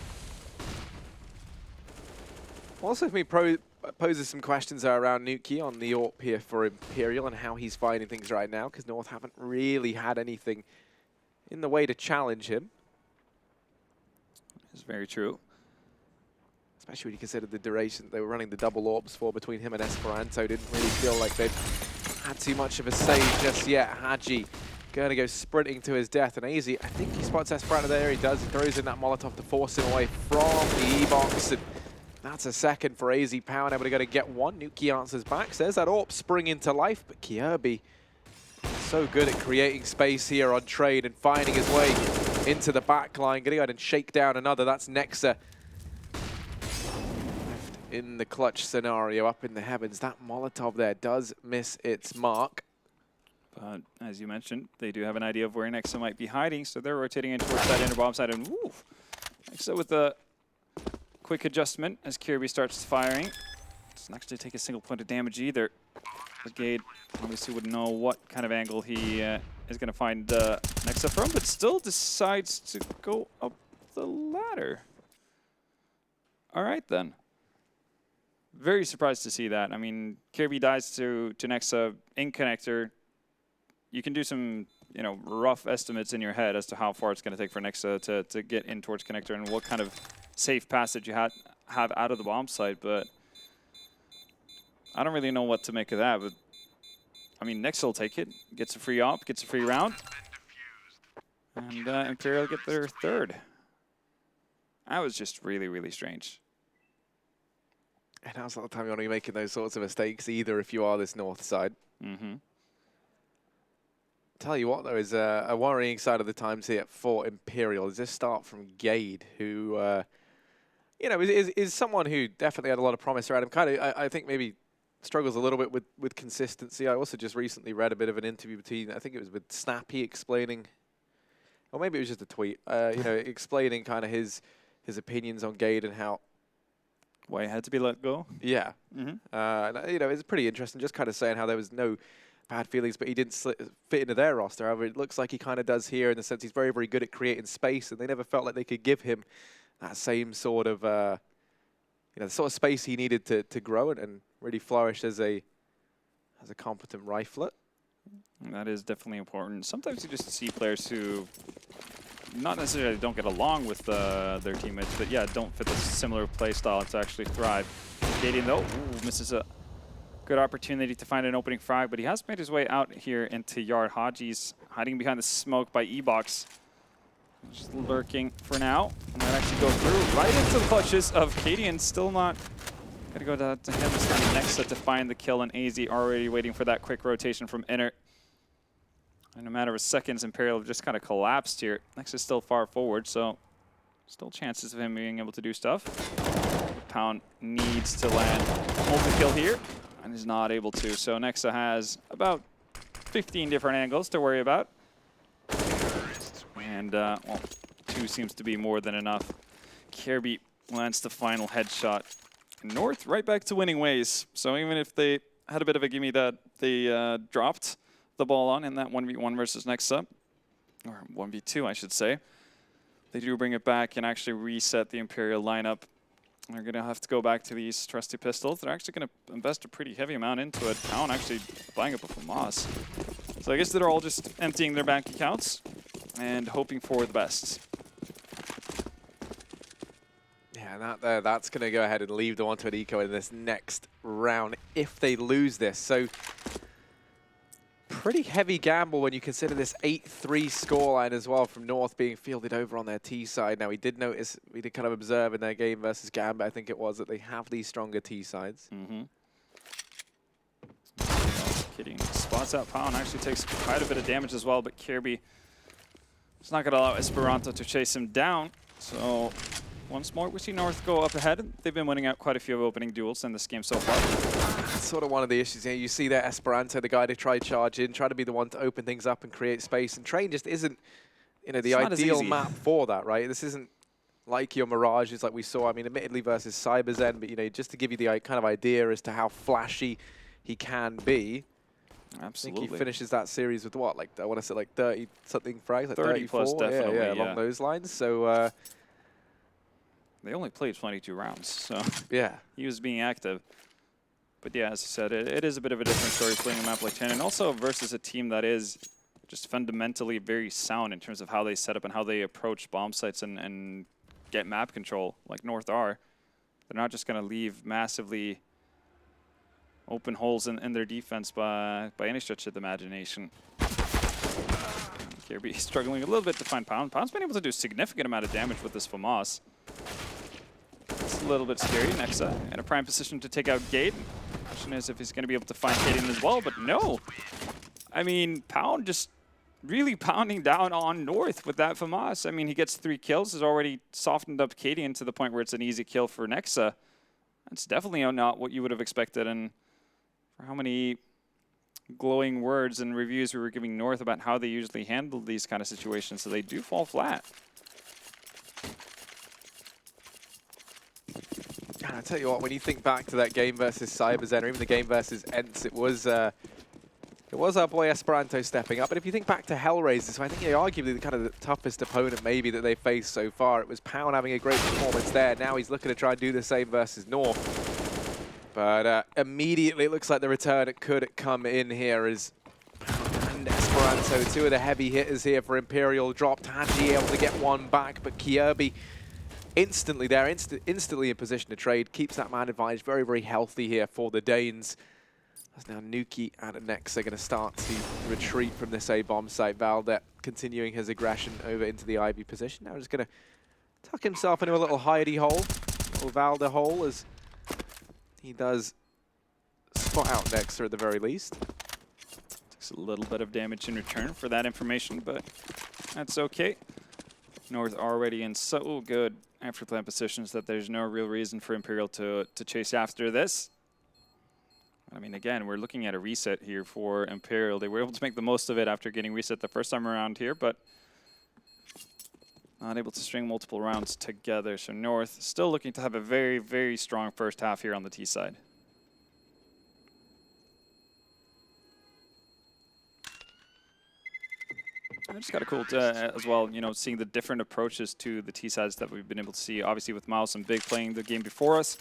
Also, me poses some questions around Nuki on the AWP here for Imperial and how he's finding things right now, because North haven't really had anything in the way to challenge him. It's very true. Especially when you consider the duration they were running the double AWPs for between him and Esperanto. Didn't really feel like they've had too much of a say just yet. Haji going to go sprinting to his death, and AZ, I think he spots Esperanto there. He does. He throws in that Molotov to force him away from the E-box. And that's a second for AZ Power, able to go to get one. Nuki answers back, says that AWP spring into life, but Kyobi so good at creating space here on trade and finding his way into the back line. Gonna go ahead and shake down another. That's Nexa. Left in the clutch scenario up in the heavens. That Molotov there does miss its mark. But as you mentioned, they do have an idea of where Nexa might be hiding, so they're rotating in towards that inner bomb side. And woo! Nexa with a quick adjustment as Kirby starts firing. Doesn't actually take a single point of damage either. Brigade obviously would know what kind of angle he is going to find Nexa from, but still decides to go up the ladder. All right, then. Very surprised to see that. I mean, Kirby dies to Nexa in connector. You can do some, you know, rough estimates in your head as to how far it's going to take for Nexa to get in towards connector and what kind of safe passage you have out of the bomb site, but I don't really know what to make of that. But I mean, Nexa will take it, gets a free op, gets a free round, and Imperial get their third. That was just really, really strange. And now's not the time you want to be making those sorts of mistakes either if you are this north side. Mm-hmm. Tell you what, though, is a worrying side of the times here for Imperial is this start from Gade, who, you know, is someone who definitely had a lot of promise around him. Kind of, I think maybe struggles a little bit with consistency. I also just recently read a bit of an interview between, I think it was with Snappy, explaining, or maybe it was just a tweet, you know, explaining kind of his opinions on Gade and how Why he had to be let go? Yeah. Mm-hmm. You know, it's pretty interesting, just kind of saying how there was no bad feelings, but he didn't fit into their roster. However, it looks like he kind of does here in the sense he's very, very good at creating space, and they never felt like they could give him that same sort of, you know, the sort of space he needed to grow and really flourish as a competent rifler. That is definitely important. Sometimes you just see players who not necessarily don't get along with their teammates, but yeah, don't fit a similar play style to actually thrive. Gadian, though, misses a good opportunity to find an opening frag, but he has made his way out here into Yard. Haji's hiding behind the smoke by E-Box. Just lurking for now. Might actually go through right into the clutches of Gadian. Still not going to go to him. It's going to be Nexa to find the kill, and AZ already waiting for that quick rotation from Inner. In a matter of seconds, Imperial have just kind of collapsed here. Nexa's still far forward, so still chances of him being able to do stuff. Pound needs to land multi-kill here, and is not able to. So Nexa has about 15 different angles to worry about. And, well, 2 seems to be more than enough. Kirby lands the final headshot. North right back to winning ways. So even if they had a bit of a gimme that they dropped the ball on in that 1v1 versus Nexa, or 1v2, I should say, they do bring it back and actually reset the Imperial lineup. They're going to have to go back to these trusty pistols. They're actually going to invest a pretty heavy amount into it. Pound actually buying up a FAMAS. So I guess they're all just emptying their bank accounts and hoping for the best. Yeah, that's going to go ahead and leave the Wanted Eco in this next round if they lose this. So pretty heavy gamble when you consider this 8-3 scoreline as well from North being fielded over on their T side. Now, we did kind of observe in their game versus Gambit, I think it was, that they have these stronger T sides. Mm-hmm. Kidding. Spots out Pound, actually takes quite a bit of damage as well, but Kirby is not going to allow Esperanto to chase him down. So once more, we see North go up ahead. They've been winning out quite a few opening duels in this game so far. That's sort of one of the issues here. You see there Esperanto, the guy to try charge in, try to be the one to open things up and create space. And Train just isn't, you know, the ideal map for that, right? This isn't like your Mirages like we saw. I mean, admittedly versus Cyberzen, but, you know, just to give you the kind of idea as to how flashy he can be. Absolutely. I think he finishes that series with what? Like, I want to say like 30-something frags, like 30 plus, definitely. Yeah, along those lines. So they only played 22 rounds, so yeah, he was being active. But yeah, as I said, it is a bit of a different story playing a map like 10, and also versus a team that is just fundamentally very sound in terms of how they set up and how they approach bomb sites and get map control, like North are. They're not just going to leave massively open holes in their defense by any stretch of the imagination. Kirby struggling a little bit to find Pound. Pound's been able to do a significant amount of damage with this FAMAS. It's a little bit scary. Nexa in a prime position to take out Gate. Question is if he's going to be able to find Gate in as well, but no. I mean, Pound just really pounding down on North with that FAMAS. I mean, he gets 3 kills, has already softened up Cadian to the point where it's an easy kill for Nexa. That's definitely not what you would have expected, and for how many glowing words and reviews we were giving North about how they usually handle these kind of situations, so they do fall flat. And I tell you what, when you think back to that game versus CyberZen, or even the game versus ENCE, it was our boy Esperanto stepping up. But if you think back to Hellraiser, so I think arguably the kind of the toughest opponent maybe that they faced so far, it was Pound having a great performance there. Now he's looking to try and do the same versus North. But immediately it looks like the return could come in here as Pound and Esperanto, 2 of the heavy hitters here for Imperial, dropped. Hadji able to get 1 back, but Kyobi instantly there, instantly in position to trade, keeps that man advantage very, very healthy here for the Danes. As now Nuki and Nexa are going to start to retreat from this A-bomb site. Valdet continuing his aggression over into the Ivy position. Now just going to tuck himself into a little hidey hole, a little Valdet hole, as he does spot out Nexa at the very least. Takes a little bit of damage in return for that information, but that's okay. North already in so good after plant positions that there's no real reason for Imperial to chase after this. I mean, again, we're looking at a reset here for Imperial. They were able to make the most of it after getting reset the first time around here, but not able to string multiple rounds together. So North still looking to have a very, very strong first half here on the T side. I just got a cool as well, you know, seeing the different approaches to the T sides that we've been able to see. Obviously with Mouse and Big playing the game before us,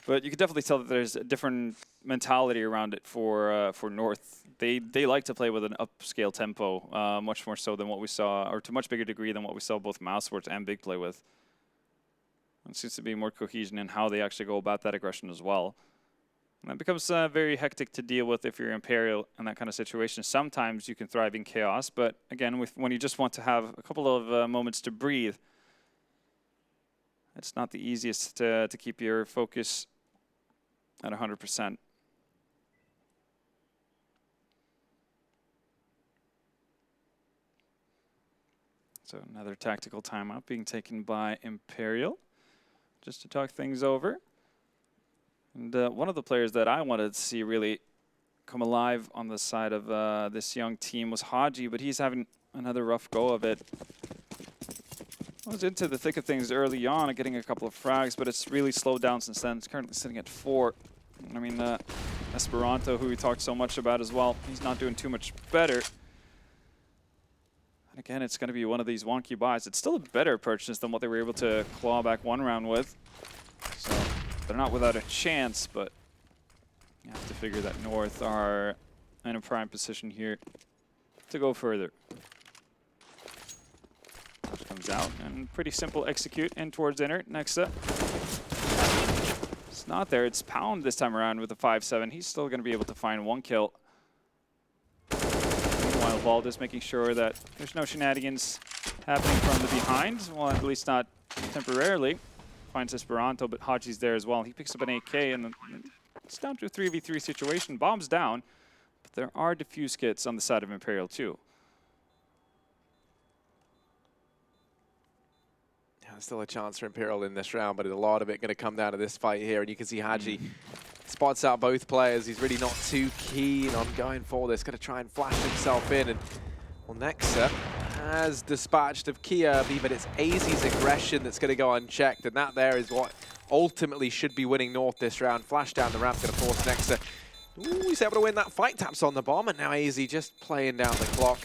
but you can definitely tell that there's a different mentality around it for North. They like to play with an upscale tempo, much more so than what we saw, or to a much bigger degree than what we saw both Mouse Sports and Big play with. It seems to be more cohesion in how they actually go about that aggression as well. And that becomes very hectic to deal with if you're Imperial in that kind of situation. Sometimes you can thrive in chaos, but again, when you just want to have a couple of moments to breathe, it's not the easiest to keep your focus at 100%. So another tactical timeout being taken by Imperial, just to talk things over. And one of the players that I wanted to see really come alive on the side of this young team was Hadji, but he's having another rough go of it. I was into the thick of things early on, getting a couple of frags, but it's really slowed down since then. It's currently sitting at 4. I mean, Esperanto, who we talked so much about as well, he's not doing too much better. And again, it's going to be one of these wonky buys. It's still a better purchase than what they were able to claw back 1 round with. So they're not without a chance, but you have to figure that North are in a prime position here to go further. Comes out and pretty simple execute in towards inner. Next up. It's not there. It's Pound this time around with a 5-7. He's still going to be able to find 1 kill. Meanwhile, Valdez making sure that there's no shenanigans happening from the behind. Well, at least not temporarily. Finds Esperanto, but Hadji's there as well. He picks up an AK, and it's down to a 3v3 situation. Bomb's down, but there are defuse kits on the side of Imperial too. Still a chance for Imperial in this round, but a lot of it going to come down to this fight here. And you can see Hadji spots out both players. He's really not too keen on going for this. Going to try and flash himself in. And well, Nexa has dispatched of Kyobi, but it's AZ's aggression that's going to go unchecked. And that there is what ultimately should be winning North this round. Flash down the ramp, going to force Nexa. Ooh, he's able to win that fight. Taps on the bomb, and now AZ just playing down the clock.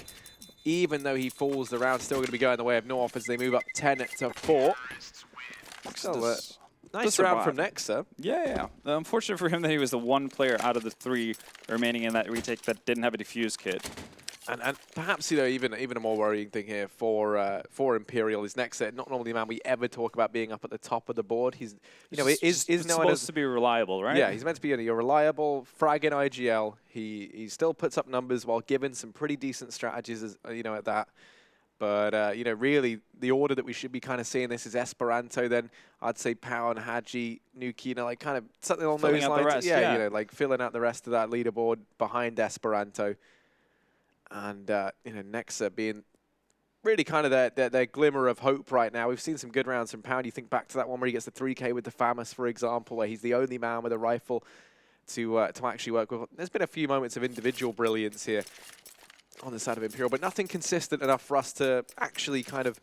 Even though he falls, the round's still going to be going the way of North as they move up 10-4. So, nice round from Nexa. Yeah. Unfortunate for him that he was the 1 player out of the 3 remaining in that retake that didn't have a defuse kit. And perhaps, you know, even a more worrying thing here for Imperial is Nexa. Not normally a man we ever talk about being up at the top of the board. He's, you know, is known supposed to be reliable, right? Yeah, he's meant to be a reliable frag in IGL. He still puts up numbers while given some pretty decent strategies, as, you know, at that. But you know, really, the order that we should be kind of seeing this is Esperanto. Then I'd say Pau and Hadji, Nuki, you know, like kind of something along those lines. The rest, yeah, you know, like filling out the rest of that leaderboard behind Esperanto. And, you know, Nexa being really kind of their glimmer of hope right now. We've seen some good rounds from Pound. You think back to that one where he gets the 3K with the FAMAS, for example, where he's the only man with a rifle to actually work with. There's been a few moments of individual brilliance here on the side of Imperial, but nothing consistent enough for us to actually kind of,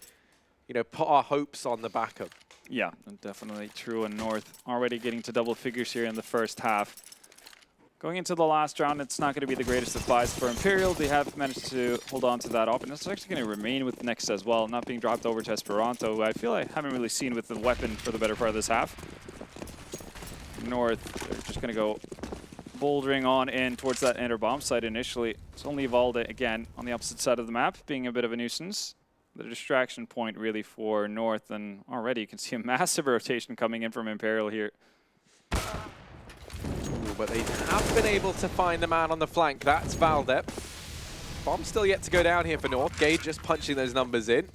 you know, put our hopes on the back of. Yeah, definitely true. And North already getting to double figures here in the first half. Going into the last round, it's not going to be the greatest of buys for Imperial. They have managed to hold on to that up, and it's actually going to remain with Nexa as well, not being dropped over to Esperanto, who I feel I haven't really seen with the weapon for the better part of this half. North, they're just going to go bouldering on in towards that enter bomb site initially. It's only Valde again on the opposite side of the map, being a bit of a nuisance. The distraction point really for North, and already you can see a massive rotation coming in from Imperial here. But they have been able to find the man on the flank. That's Valde. Bomb still yet to go down here for North. Gade just punching those numbers in.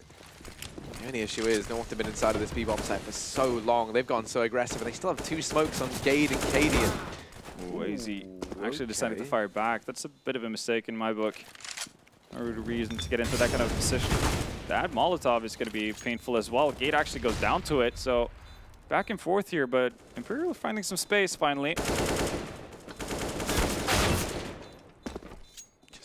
The only issue is North have been inside of this B-bomb site for so long. They've gone so aggressive, and they still have 2 smokes on Gade and Cadian. Ooh, Easy actually decided to fire back. That's a bit of a mistake in my book. No reason to get into that kind of position. That Molotov is going to be painful as well. Gade actually goes down to it, so back and forth here, but Imperial finding some space finally.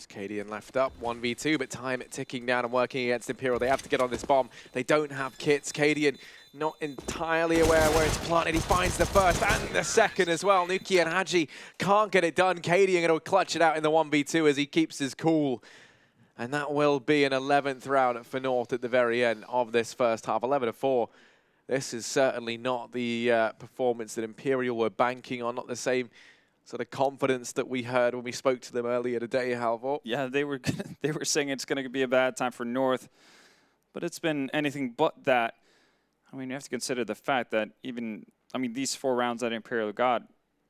Cadian left up, 1v2, but time ticking down and working against Imperial. They have to get on this bomb. They don't have kits. Cadian not entirely aware where it's planted. He finds the first and the second as well. Nuki and Haji can't get it done. Cadian going to clutch it out in the 1v2 as he keeps his cool. And that will be an 11th round for North at the very end of this first half, 11-4. This is certainly not the performance that Imperial were banking on, not the same sort of confidence that we heard when we spoke to them earlier today, Halvor. Yeah, they were saying it's going to be a bad time for North, but it's been anything but that. I mean, you have to consider the fact that even, I mean, these 4 rounds that Imperial got,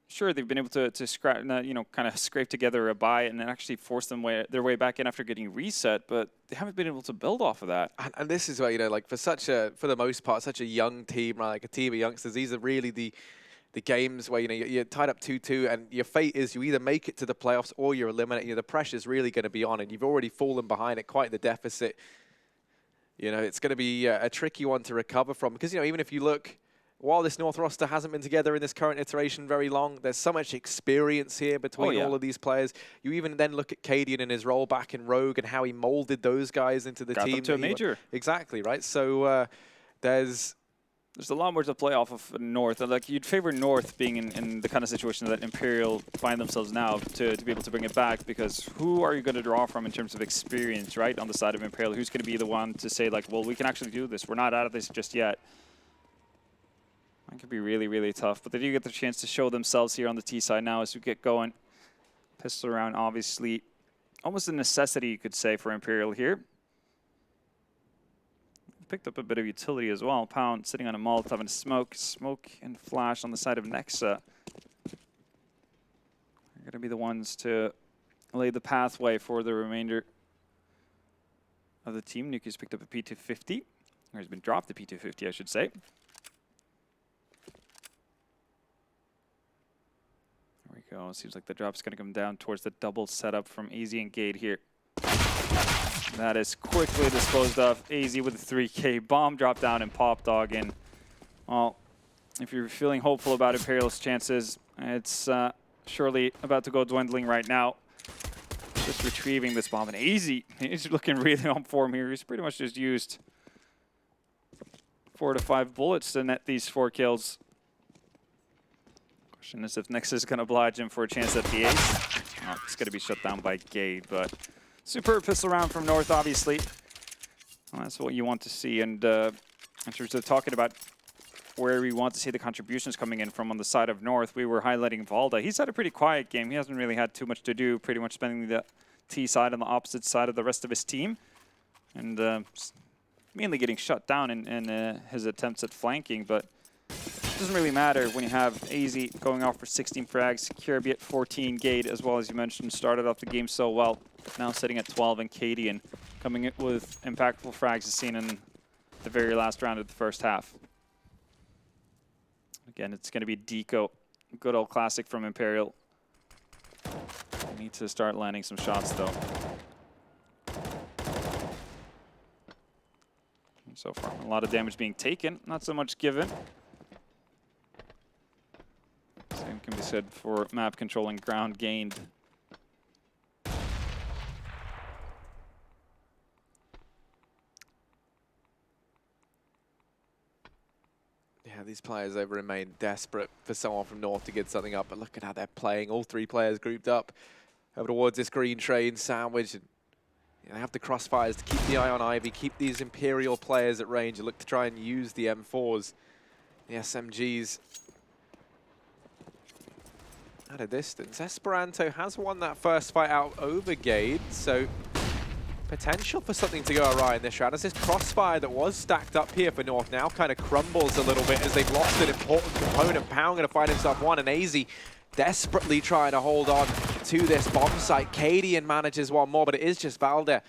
sure, they've been able to scrap, you know, kind of scrape together a buy and then actually force their way back in after getting reset, but they haven't been able to build off of that. And this is where, you know, like for the most part, such a young team, right, like a team of youngsters, these are really the games where, you know, you're tied up 2-2 and your fate is you either make it to the playoffs or you're eliminated. You know, the pressure's really going to be on and you've already fallen behind at quite the deficit. You know, it's going to be a tricky one to recover from because, you know, even if you look, while this North roster hasn't been together in this current iteration very long, there's so much experience here between all of these players. You even then look at Cadian and his role back in Rogue and how he molded those guys into the Got team. Them to a major. Exactly, right? So there's a lot more to play off of North. And like you'd favor North being in the kind of situation that Imperial find themselves now to be able to bring it back, because who are you going to draw from in terms of experience, right, on the side of Imperial? Who's going to be the one to say, like, well, we can actually do this. We're not out of this just yet. That could be really, really tough. But they do get the chance to show themselves here on the T side now as we get going. Pistol round, obviously, almost a necessity, you could say, for Imperial here. Picked up a bit of utility as well. Pound sitting on a Molotov and smoke and flash on the side of Nexa. They're going to be the ones to lay the pathway for the remainder of the team. Nuki's picked up a P250, or has been dropped the P250, I should say. There we go. Seems like the drop's going to come down towards the double setup from AZ and Gade here. That is quickly disposed of. AZ with a 3K bomb drop down and pop dog in. Well, if you're feeling hopeful about Imperial's chances, it's surely about to go dwindling right now. Just retrieving this bomb. And AZ, he's looking really on form here. He's pretty much just used 4 to 5 bullets to net these 4 kills. Question is if Nexa is going to oblige him for a chance at the ace. Oh, it's going to be shut down by Gade, but superb pistol round from North, obviously. Well, that's what you want to see. And in terms of talking about where we want to see the contributions coming in from on the side of North, we were highlighting Valde. He's had a pretty quiet game. He hasn't really had too much to do, pretty much spending the T side on the opposite side of the rest of his team. And mainly getting shut down in his attempts at flanking, but it doesn't really matter when you have AZ going off for 16 frags, Kirby at 14, Gade, as well as you mentioned, started off the game so well. Now sitting at 12, and Cadian coming in with impactful frags as seen in the very last round of the first half. Again, it's going to be Deco, good old classic from Imperial. Need to start landing some shots, though. so far. A lot of damage being taken, not so much given. Same can be said for map control and ground gained. Yeah, these players, they've remained desperate for someone from North to get something up, but look at how they're playing. All three players grouped up over towards this green train sandwich. And they have the crossfires to keep the eye on Ivy, keep these Imperial players at range, and look to try and use the M4s, the SMGs at a distance. Esperanto has won that first fight out over Gade, so potential for something to go awry in this round as this crossfire that was stacked up here for North now kind of crumbles a little bit as they've lost an important component. Pound going to find himself one, and AZ desperately trying to hold on to this bomb site. Cadian manages one more, but it is just Valder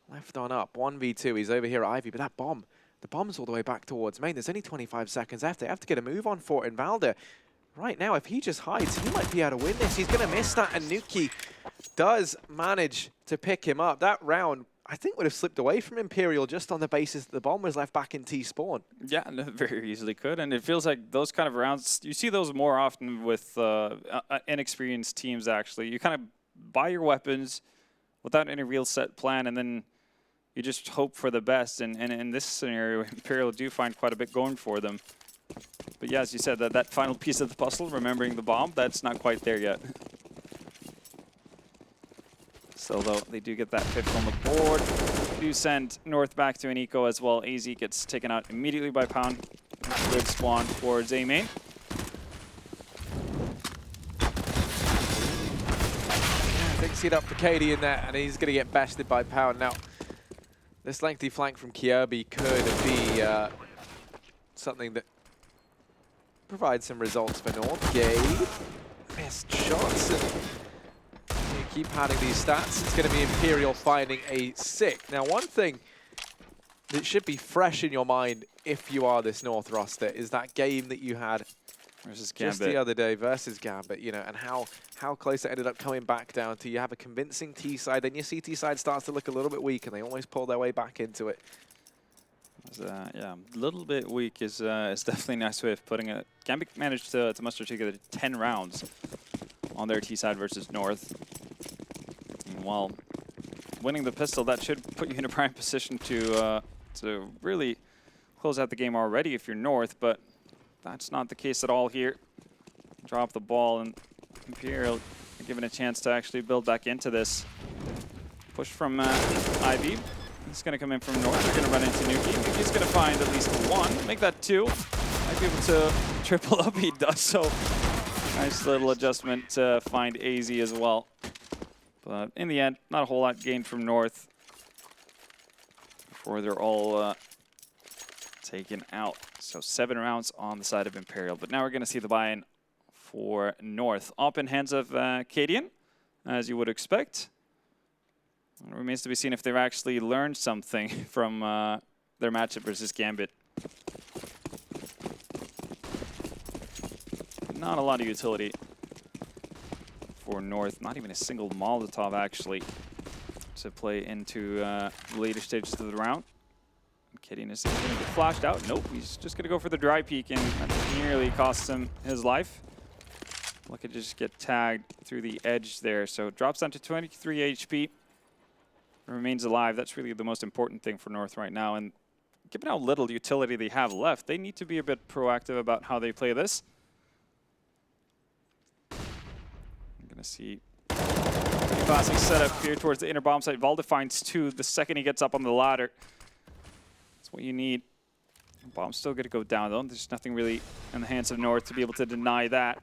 left on up. 1v2, he's over here at Ivy, but that bomb, the bomb's all the way back towards main. There's only 25 seconds left. They have to get a move on for it, and Valder, right now, if he just hides, he might be able to win this. He's going to miss that, and Nuki does manage to pick him up. That round, I think, would have slipped away from Imperial just on the basis that the bomb was left back in T-spawn. Yeah, no, very easily could. And it feels like those kind of rounds, you see those more often with inexperienced teams, actually. You kind of buy your weapons without any real set plan, and then you just hope for the best. And in this scenario, Imperial do find quite a bit going for them. But yeah, as you said, that final piece of the puzzle, remembering the bomb, that's not quite there yet. So though they do get that 5th on the board, do send North back to an eco as well. AZ gets taken out immediately by Pound. Good spawn towards A main. Thinks it up for Katie in there, and he's going to get bested by Pound. Now, this lengthy flank from Kirby could be something that provides some results for North. Gade missed shots, and you keep padding these stats. It's going to be Imperial finding a 6. Now, one thing that should be fresh in your mind if you are this North roster is that game that you had versus Gambit just the other day versus Gambit, you know, and how close it ended up coming back down to. You have a convincing T side, then your CT side starts to look a little bit weak, and they almost pull their way back into it. Yeah, a little bit weak is definitely a nice way of putting it. Gambit managed to muster together 10 rounds on their T side versus North. And while winning the pistol, that should put you in a prime position to really close out the game already if you're North, but that's not the case at all here. Drop the ball, and Imperial are given a chance to actually build back into this. Push from Ivy. He's going to come in from North. They're going to run into Nuki. Nuki's going to find at least 1. Make that 2. Might be able to triple up. He does so. Nice little adjustment to find AZ as well. But in the end, not a whole lot gained from North before they're all taken out. So 7 rounds on the side of Imperial. But now we're going to see the buy-in for North. Up in hands of Cadian, as you would expect. It remains to be seen if they've actually learned something from their matchup versus Gambit. Not a lot of utility for North. Not even a single Molotov, actually, to play into the later stages of the round. Cadian is going to get flashed out. Nope, he's just going to go for the dry peek, and that nearly costs him his life. Look at just get tagged through the edge there. So drops down to 23 HP. Remains alive. That's really the most important thing for North right now. And given how little utility they have left, they need to be a bit proactive about how they play this. I'm going to see classic setup here towards the inner bomb site. Valde finds 2 the second he gets up on the ladder. That's what you need. Bomb's still going to go down, though. There's nothing really in the hands of North to be able to deny that.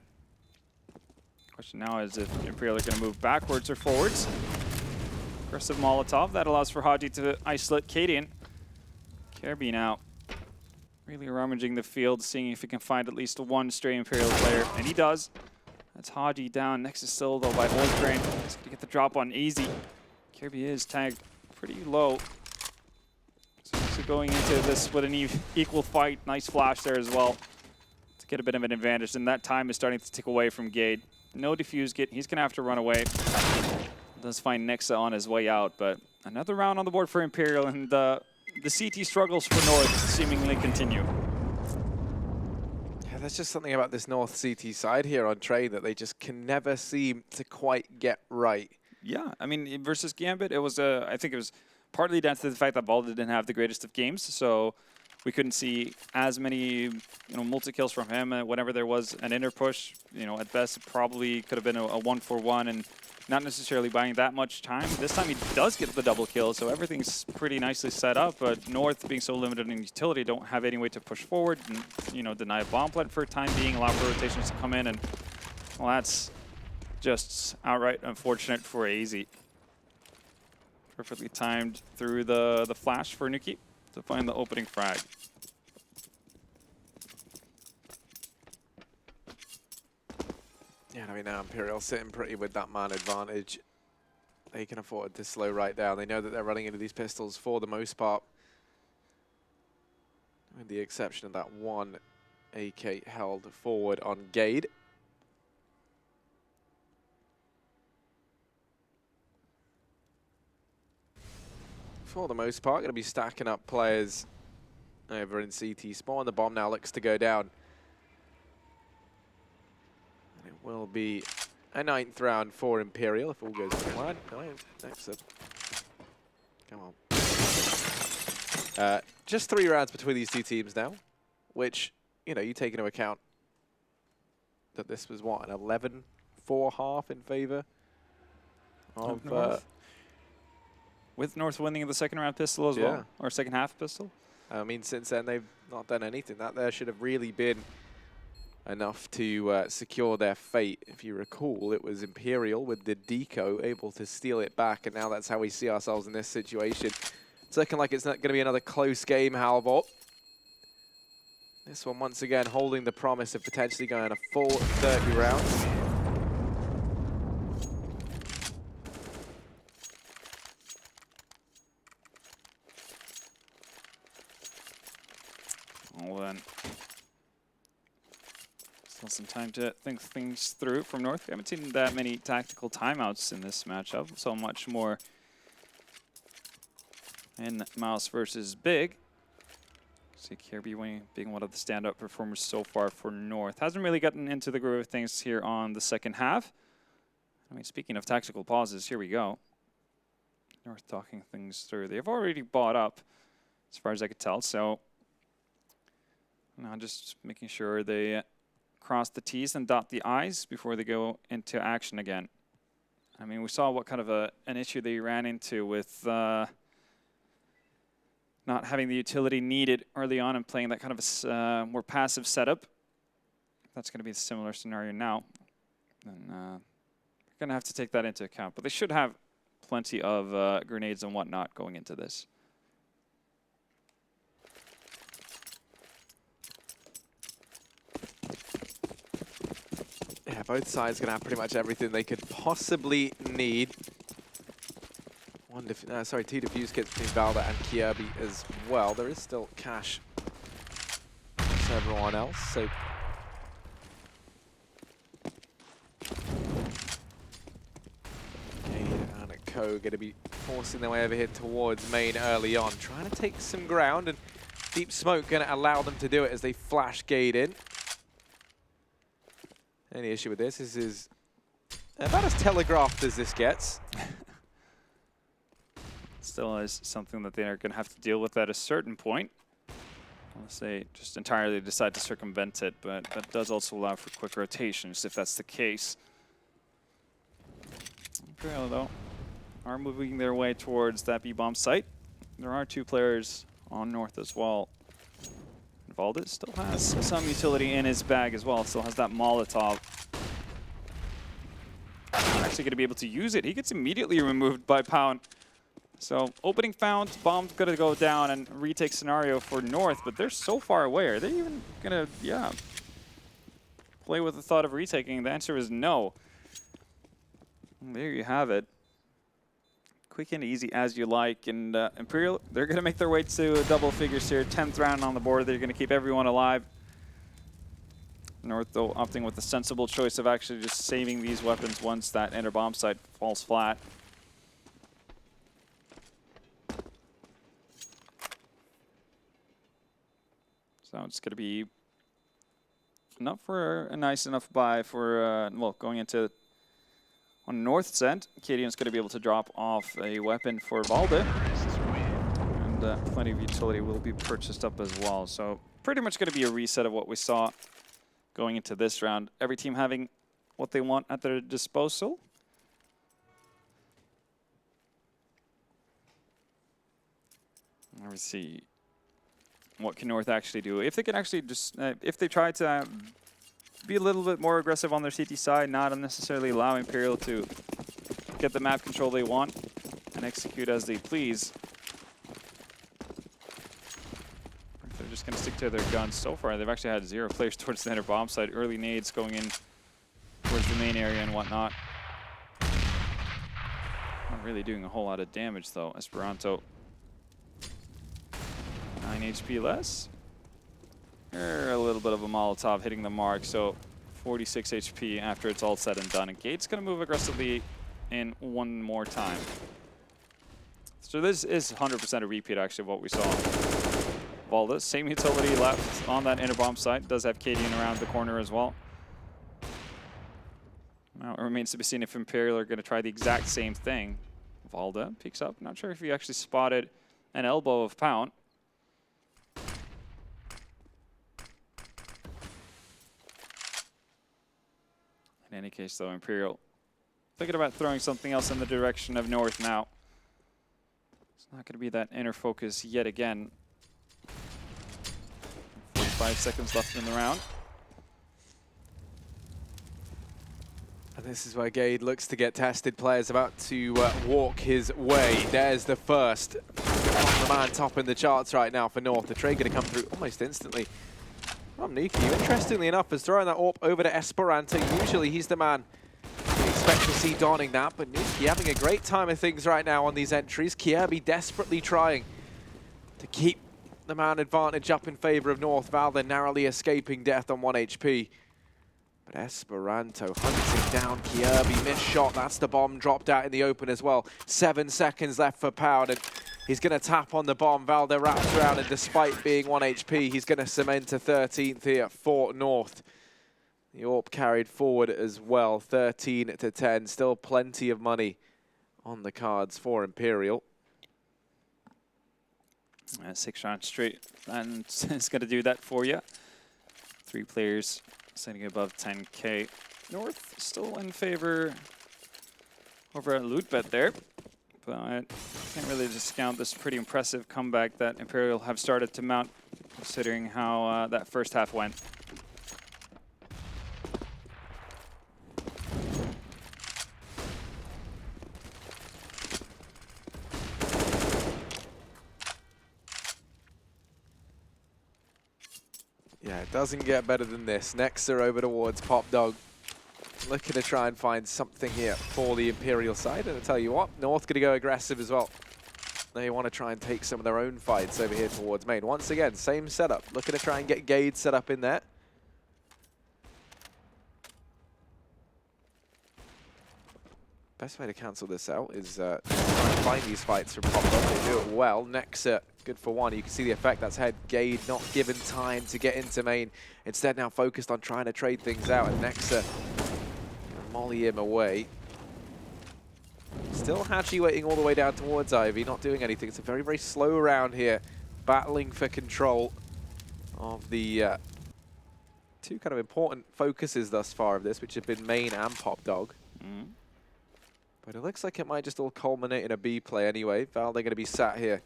Question now is if Imperial are going to move backwards or forwards. Aggressive Molotov. That allows for Haji to isolate Cadian. Kirby now really rummaging the field, seeing if he can find at least 1 stray Imperial player, and he does. That's Haji down next to Sil, though, by Oldbrain. He's going to get the drop on Easy. Kirby is tagged pretty low. So going into this with an equal fight. Nice flash there as well to get a bit of an advantage, and that time is starting to tick away from Gade. No defuse get. He's going to have to run away. Does find Nexa on his way out, but another round on the board for Imperial, and the CT struggles for North seemingly continue. Yeah, there's just something about this North CT side here on Train that they just can never seem to quite get right. Yeah, I mean, versus Gambit, it was, I think it was partly down to the fact that Balda didn't have the greatest of games, so we couldn't see as many, multi-kills from him. Whenever there was an inner push, at best, it probably could have been a 1-for-1 and not necessarily buying that much time. This time he does get the double kill, so everything's pretty nicely set up, but North, being so limited in utility, don't have any way to push forward and, deny a bomb plant for a time being, allow for rotations to come in, and, well, that's just outright unfortunate for AZ. Perfectly timed through the flash for Nuki to find the opening frag. Yeah, I mean, now Imperial sitting pretty with that man advantage. They can afford to slow right down. They know that they're running into these pistols for the most part, with the exception of that one AK held forward on Gade. For the most part, going to be stacking up players over in CT spawn. The bomb now looks to go down. And it will be a 9th round for Imperial if all goes to plan. No, excellent. Come on. Just 3 rounds between these two teams now, which, you take into account that this was, what, an 11-4 half in favor of North. With North winning the second round pistol as well, or second half pistol. I mean, since then, they've not done anything. That there should have really been enough to secure their fate. If you recall, it was Imperial with the deco able to steal it back, and now that's how we see ourselves in this situation. It's looking like it's not going to be another close game, Halvor. This one, once again, holding the promise of potentially going a full 30 rounds. Well then, still some time to think things through from North. We haven't seen that many tactical timeouts in this matchup, so much more in Mouse versus Big. See Kirby being one of the standout performers so far for North. Hasn't really gotten into the groove of things here on the second half. I mean, speaking of tactical pauses, here we go. North talking things through. They've already bought up, as far as I could tell, so now just making sure they cross the T's and dot the I's before they go into action again. I mean, we saw what kind of an issue they ran into with not having the utility needed early on and playing that kind of a more passive setup. That's going to be a similar scenario now. And we're going to have to take that into account. But they should have plenty of grenades and whatnot going into this. Yeah, both sides going to have pretty much everything they could possibly need. Two defuse kits between Balda and Kirby as well. There is still cash for everyone else, so Cade and Co going to be forcing their way over here towards main early on, trying to take some ground, and Deep Smoke going to allow them to do it as they flash Gade in. Any issue with this is about as telegraphed as this gets. Still is something that they are going to have to deal with at a certain point, unless they just entirely decide to circumvent it, but that does also allow for quick rotations if that's the case. Imperial, though, are moving their way towards that B-bomb site. There are 2 players on North as well. Valdez still has some utility in his bag as well, still has that Molotov. Actually going to be able to use it. He gets immediately removed by Pound. So opening found, bomb's going to go down, and retake scenario for North, but they're so far away. Are they even going to, play with the thought of retaking? The answer is no. And there you have it. Quick and easy as you like, and Imperial, they're going to make their way to double figures here. 10th round on the board. They're going to keep everyone alive. North, though, opting with the sensible choice of actually just saving these weapons once that inner bomb site falls flat. it's going to be enough for a nice enough buy for, well, going into on North's end. Cadian's going to be able to drop off a weapon for Valde. And plenty of utility will be purchased up as well. So pretty much going to be a reset of what we saw going into this round. Every team having what they want at their disposal. Let me see. What can North actually do? If they can actually just, if they try to be a little bit more aggressive on their CT side, not unnecessarily allow Imperial to get the map control they want and execute as they please. They're just going to stick to their guns. So far, they've actually had 0 players towards the inner bomb side. Early nades going in towards the main area and whatnot. Not really doing a whole lot of damage, though. Esperanto, 9 HP less. A little bit of a Molotov hitting the mark, so 46 HP after it's all said and done. And Gate's going to move aggressively in one more time. So this is 100% a repeat, actually, of what we saw. Valde, same utility left on that inner bomb site. Does have Cadian around the corner as well. Now it remains to be seen if Imperial are going to try the exact same thing. Valde peeks up. Not sure if he actually spotted an elbow of Pound. In any case, though, Imperial thinking about throwing something else in the direction of North now. It's not going to be that inner focus yet again. 45 seconds left in the round. And this is where Gade looks to get tested. Players about to walk his way. There's the first. The man topping the charts right now for North. The trade going to come through almost instantly. Nuki, interestingly enough, is throwing that AWP over to Esperanto. Usually he's the man you expect to see donning that, but Nuki having a great time of things right now on these entries. Kjaerbye desperately trying to keep the man advantage up in favor of North. Valde narrowly escaping death on 1 HP. But Esperanto hunting down Kjaerbye. Missed shot. That's the bomb dropped out in the open as well. 7 seconds left for Pound. And he's going to tap on the bomb. Valde wraps around, and despite being 1 HP, he's going to cement a 13th here for North. The AWP carried forward as well. 13 to 10. Still plenty of money on the cards for Imperial. 6 rounds straight, and it's going to do that for you. 3 players sitting above 10K. North still in favor over at Lootbet there, but can't really discount this pretty impressive comeback that Imperial have started to mount, considering how that first half went. Yeah, it doesn't get better than this. Nexa over towards Pop Dog. Looking to try and find something here for the Imperial side. And I'll tell you what, North going to go aggressive as well. They want to try and take some of their own fights over here towards main. Once again, same setup. Looking to try and get Gade set up in there. Best way to cancel this out is try and find these fights from Pop Dog. They do it well. Nexa, good for one. You can see the effect that's had. Gade not given time to get into main. Instead now focused on trying to trade things out. And Nexa molly him away. Still Hachi waiting all the way down towards Ivy, not doing anything. It's a very, very slow round here. Battling for control of the 2 kind of important focuses thus far of this, which have been main and Pop Dog. But it looks like it might just all culminate in a B play anyway. Valde going to be sat here.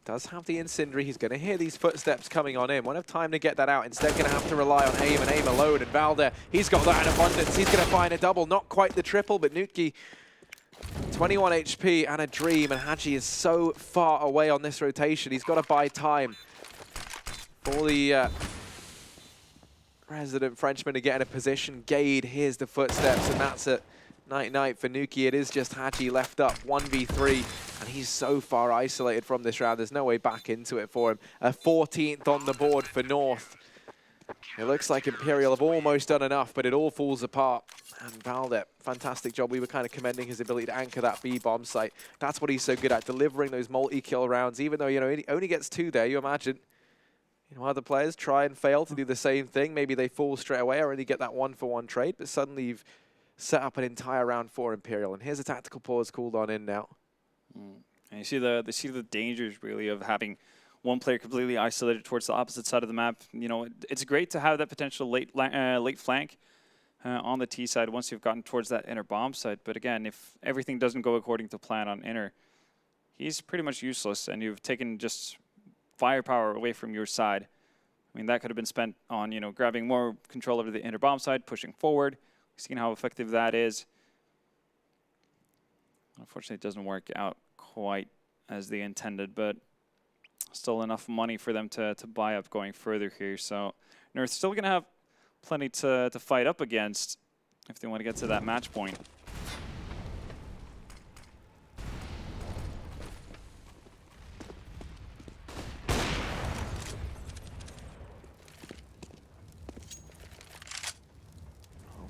Does have the Incendiary. He's going to hear these footsteps coming on in. Won't have time to get that out. Instead going to have to rely on aim and aim alone. And Valde, he's got that in abundance. He's going to find a double. Not quite the triple, but Nutki, 21 HP and a dream. And Haji is so far away on this rotation. He's got to buy time for the resident Frenchman to get in a position. Gade hears the footsteps, and that's it. Night-night for Nuki. It is just Haji left up, 1v3, and he's so far isolated from this round. There's no way back into it for him. A 14th on the board for North. It looks like Imperial have almost done enough, but it all falls apart. And Valde, fantastic job. We were kind of commending his ability to anchor that B bomb site. That's what he's so good at, delivering those multi-kill rounds. Even though, you know, he only gets 2 there, you imagine You know, other players try and fail to do the same thing. Maybe they fall straight away or only get that 1-for-1 trade, but suddenly you've set up an entire round for Imperial. And here's a tactical pause called on in now. And you see the dangers really of having one player completely isolated towards the opposite side of the map. You know, it's great to have that potential late flank on the T side once you've gotten towards that inner bomb site. But again, if everything doesn't go according to plan on inner, he's pretty much useless, and you've taken just firepower away from your side. I mean, that could have been spent on, you know, grabbing more control over the inner bomb side, pushing forward. We've seen how effective that is. Unfortunately, it doesn't work out quite as they intended, but still enough money for them to buy up going further here. So North's still going to have plenty to fight up against if they want to get to that match point.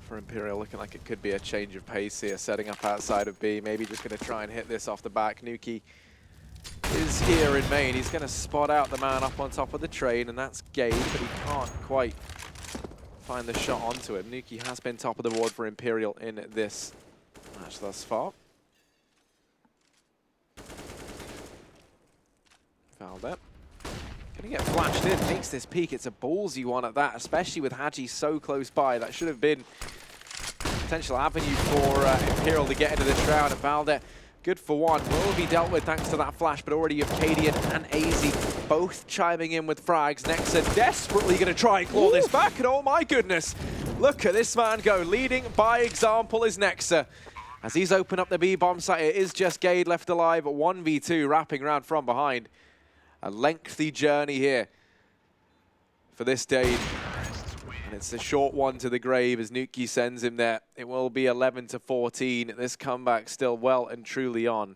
For Imperial, looking like it could be a change of pace here, setting up outside of B. Maybe just going to try and hit this off the back. Nuki is here in main. He's going to spot out the man up on top of the train, and that's Gade, but he can't quite find the shot onto him. Nuki has been top of the board for Imperial in this match thus far. Fouled it. Going to get flashed in, takes this peek. It's a ballsy one at that, especially with Hadji so close by. That should have been a potential avenue for Imperial to get into this round. And Valde, good for one, will be dealt with thanks to that flash, but already Cadian and AZ both chiming in with frags. Nexa desperately going to try and claw this back, and oh my goodness, look at this man go. Leading by example is Nexa. As he's opened up the B-bomb site, it is just Gade left alive, 1v2, wrapping around from behind. A lengthy journey here for this Dade. And it's a short one to the grave as Nuki sends him there. It will be 11-14. This comeback still well and truly on.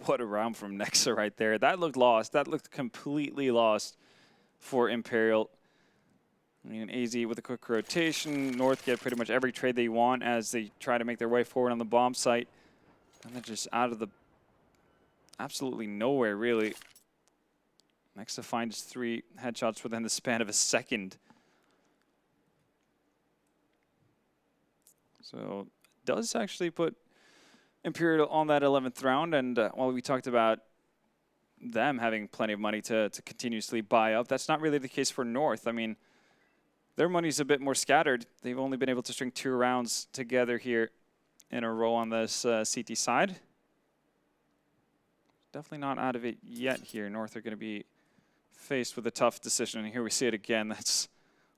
What a round from Nexa right there. That looked lost. That looked completely lost for Imperial. I mean, AZ with a quick rotation. North get pretty much every trade they want as they try to make their way forward on the bomb site. And they're just out of the absolutely nowhere, really. Nexa finds 3 headshots within the span of a second. So does actually put Imperial on that 11th round. And while we talked about them having plenty of money to continuously buy up, that's not really the case for North. I mean, their money's a bit more scattered. They've only been able to string 2 rounds together here in a row on this CT side. Definitely not out of it yet here. North are going to be faced with a tough decision. And here we see it again. That's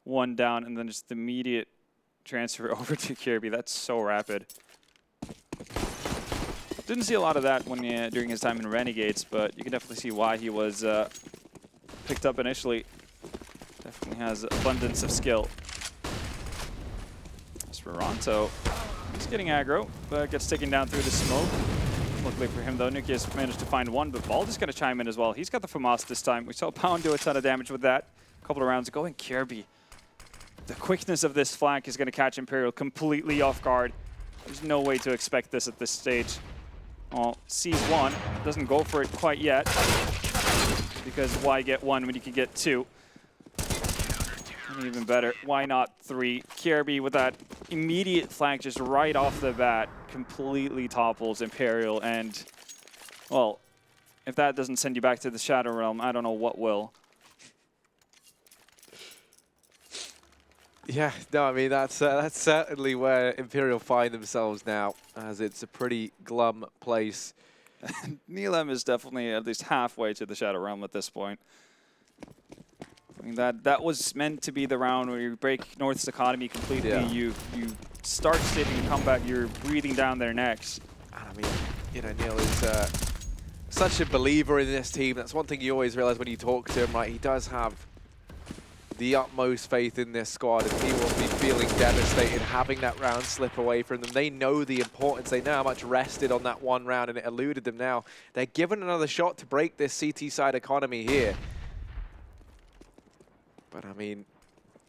1 down, and then just the immediate transfer over to Kirby. That's so rapid. Didn't see a lot of that when during his time in Renegades, but you can definitely see why he was picked up initially. Definitely has abundance of skill. Esperanto is getting aggro, but gets taken down through the smoke. Luckily for him, though, Nuki has managed to find one, but Bald is going to chime in as well. He's got the FAMAS this time. We saw Pound do a ton of damage with that a couple of rounds ago, and Kirby. The quickness of this flank is going to catch Imperial completely off guard. There's no way to expect this at this stage. Well, sees 1, doesn't go for it quite yet, because why get 1 when you can get 2? And even better, why not 3? Kirby with that immediate flank just right off the bat completely topples Imperial, and, well, if that doesn't send you back to the Shadow Realm, I don't know what will. Yeah, no, I mean, that's certainly where Imperial find themselves now, as it's a pretty glum place. Neelam is definitely at least halfway to the Shadow Realm at this point. I mean, that was meant to be the round where you break North's economy completely. Yeah. You start sitting and come back, you're breathing down their necks. And I mean, you know, Neil is such a believer in this team. That's one thing you always realize when you talk to him, right? He does have the utmost faith in this squad, and he will be feeling devastated having that round slip away from them. They know the importance. They know how much rested on that 1 round, and it eluded them now. They're given another shot to break this CT side economy here. But I mean,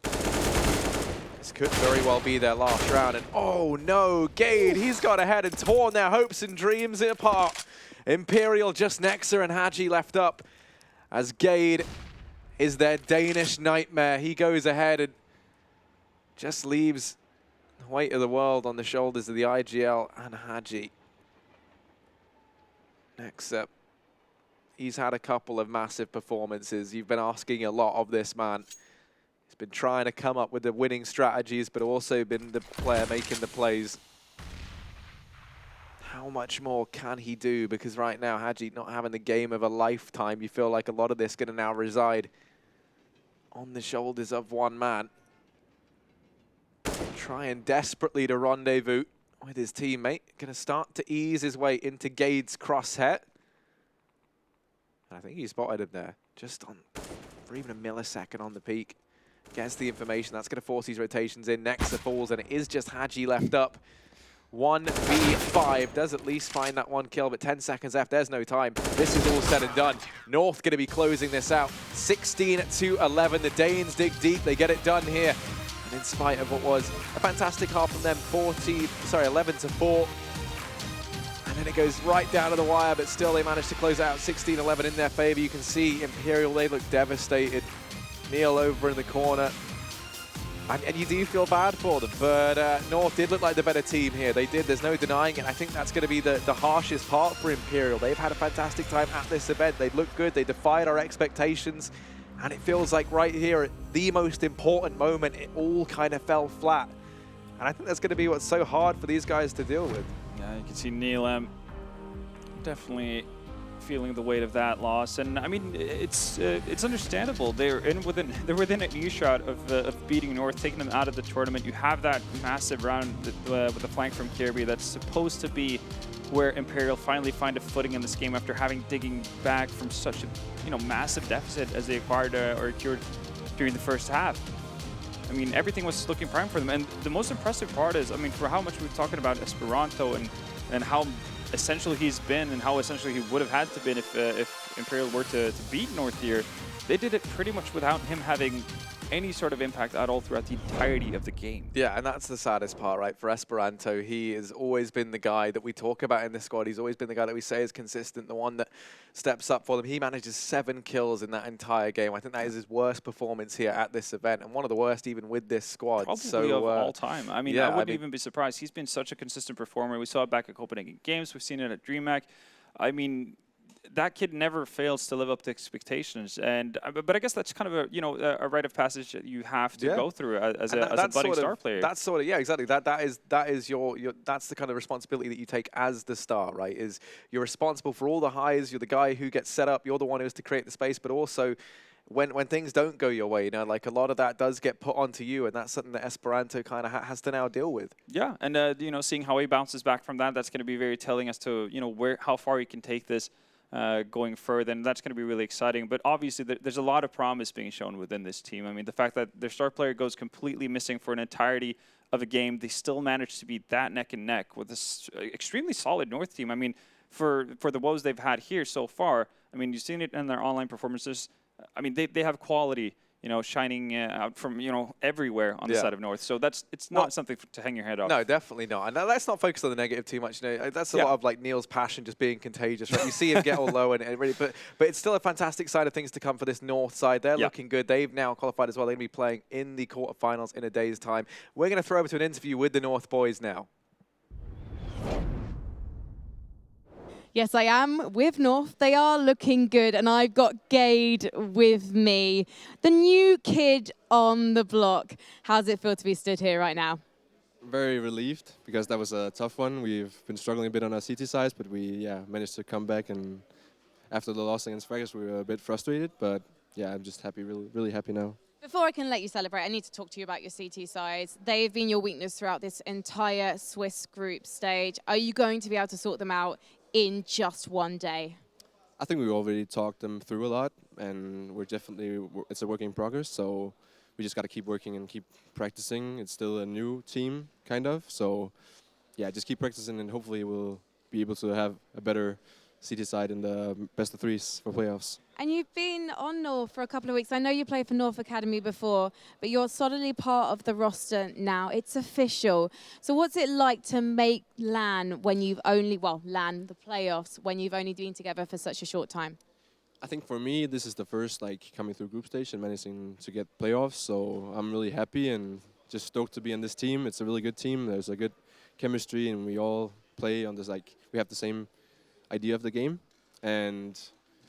this could very well be their last round. And oh no, Gade, he's got ahead and torn their hopes and dreams apart. Imperial, just Nexa and Hadji left up as Gade is their Danish nightmare. He goes ahead and just leaves the weight of the world on the shoulders of the IGL and Haji. Next up, he's had a couple of massive performances. You've been asking a lot of this man. He's been trying to come up with the winning strategies, but also been the player making the plays. How much more can he do? Because right now, Haji not having the game of a lifetime. You feel like a lot of this is going to now reside on the shoulders of one man. Trying desperately to rendezvous with his teammate. Going to start to ease his way into Gade's crosshair. I think he spotted him there, just on for even a millisecond on the peak. Gets the information. That's going to force these rotations in. Nexa falls, and it is just Haji left up. 1v5, does at least find that one kill, but 10 seconds left, there's no time. This is all said and done. North going to be closing this out. 16-11, the Danes dig deep, they get it done here. And in spite of what was a fantastic half from them, 11-4. And then it goes right down to the wire, but still they managed to close out 16-11 in their favor. You can see Imperial, they look devastated. Neil over in the corner. And you do feel bad for them, but North did look like the better team here. They did, there's no denying it. I think that's going to be the harshest part for Imperial. They've had a fantastic time at this event. They looked good, they defied our expectations, and it feels like right here at the most important moment, it all kind of fell flat. And I think that's going to be what's so hard for these guys to deal with. Yeah, you can see Neil definitely feeling the weight of that loss, and I mean it's understandable. They're within an earshot of beating North, taking them out of the tournament. You have that massive round with the flank from Kirby that's supposed to be where Imperial finally find a footing in this game after having digging back from such a massive deficit as they acquired or cured during the first half. I mean, everything was looking prime for them, and the most impressive part is, I mean, for how much we're talking about Esperanto and how essential he's been and how essential he would have had to been if Imperial were to beat North here, they did it pretty much without him having any sort of impact at all throughout the entirety of the game. Yeah, and that's the saddest part, right? For Esperanto, he has always been the guy that we talk about in this squad. He's always been the guy that we say is consistent, the one that steps up for them. He manages 7 kills in that entire game. I think that is his worst performance here at this event, and one of the worst even with this squad. Probably of all time. I mean, I wouldn't even be surprised. He's been such a consistent performer. We saw it back at Copenhagen Games. We've seen it at DreamHack. I mean, that kid never fails to live up to expectations, and but I guess that's kind of a rite of passage that you have to go through as a budding star player. That's sort of exactly. That is your that's the kind of responsibility that you take as the star, right? Is you're responsible for all the highs. You're the guy who gets set up. You're the one who has to create the space, but also when things don't go your way, like a lot of that does get put onto you, and that's something that Esperanto kind of has to now deal with. Yeah, and seeing how he bounces back from that's going to be very telling as to how far he can take this. Going further, and that's going to be really exciting. But obviously, there's a lot of promise being shown within this team. I mean, the fact that their star player goes completely missing for an entirety of a game, they still manage to be that neck and neck with this extremely solid North team. I mean, for the woes they've had here so far, I mean, you've seen it in their online performances. I mean, they have quality, shining out from, everywhere on the side of North. So it's not something to hang your head off. No, definitely not. And let's not focus on the negative too much. That's a lot of like Neil's passion just being contagious, right? You see him get all low and really, but it's still a fantastic side of things to come for this North side. They're looking good. They've now qualified as well. They're going to be playing in the quarterfinals in a day's time. We're going to throw over to an interview with the North boys now. Yes, I am with North. They are looking good, and I've got Gade with me. The new kid on the block. How does it feel to be stood here right now? Very relieved, because that was a tough one. We've been struggling a bit on our CT sides, but we managed to come back, and after the loss against Fraggers, we were a bit frustrated, but yeah, I'm just happy, really happy now. Before I can let you celebrate, I need to talk to you about your CT sides. They've been your weakness throughout this entire Swiss group stage. Are you going to be able to sort them out in just one day? I think we already talked them through a lot, and it's a work in progress, so we just got to keep working and keep practicing. It's still a new team, kind of, so yeah, just keep practicing, and hopefully we'll be able to have a better CT side in the best of threes for playoffs. And you've been on North for a couple of weeks. I know you played for North Academy before, but you're solidly part of the roster now. It's official. So what's it like to make LAN when you've only, LAN, the playoffs, when you've only been together for such a short time? I think for me, this is the first like coming through group stage and managing to get playoffs. So I'm really happy and just stoked to be on this team. It's a really good team. There's a good chemistry, and we all play on this like we have the same idea of the game, and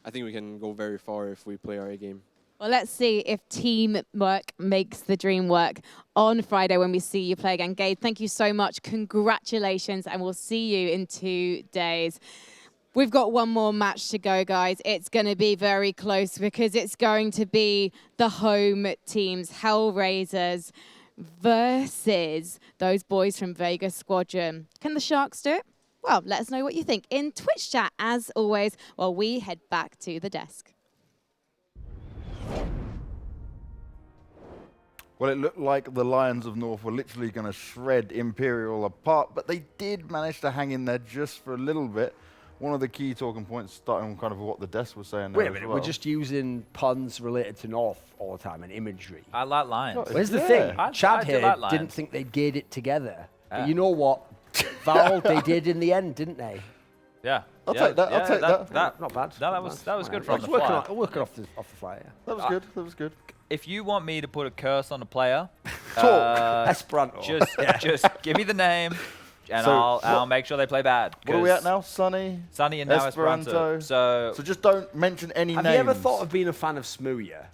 I think we can go very far if we play our A game. Well, let's see if teamwork makes the dream work on Friday when we see you play again. Gade, thank you so much. Congratulations, and we'll see you in 2 days. We've got one more match to go, guys. It's going to be very close because it's going to be the home teams, Hellraisers, versus those boys from Vegas Squadron. Can the Sharks do it? Well, let us know what you think in Twitch chat, as always, while we head back to the desk. Well, it looked like the Lions of North were literally going to shred Imperial apart, but they did manage to hang in there just for a little bit. One of the key talking points, starting on kind of what the desk was saying there. Wait a minute, we're just using puns related to North all the time and imagery. I like Lions. Where's the thing? Chad here like didn't think they'd get it together. But you know what? Val, they did in the end, didn't they? Yeah. I'll take that. I'll take that. Not bad. No, that was good from the fly. Working off the fly, yeah. That was good. That was good. If you want me to put a curse on a player, Esperanto. just give me the name, and I'll make sure they play bad. What are we at now? Sunny and now Esperanto. So just don't mention any names. Have you ever thought of being a fan of Smooya?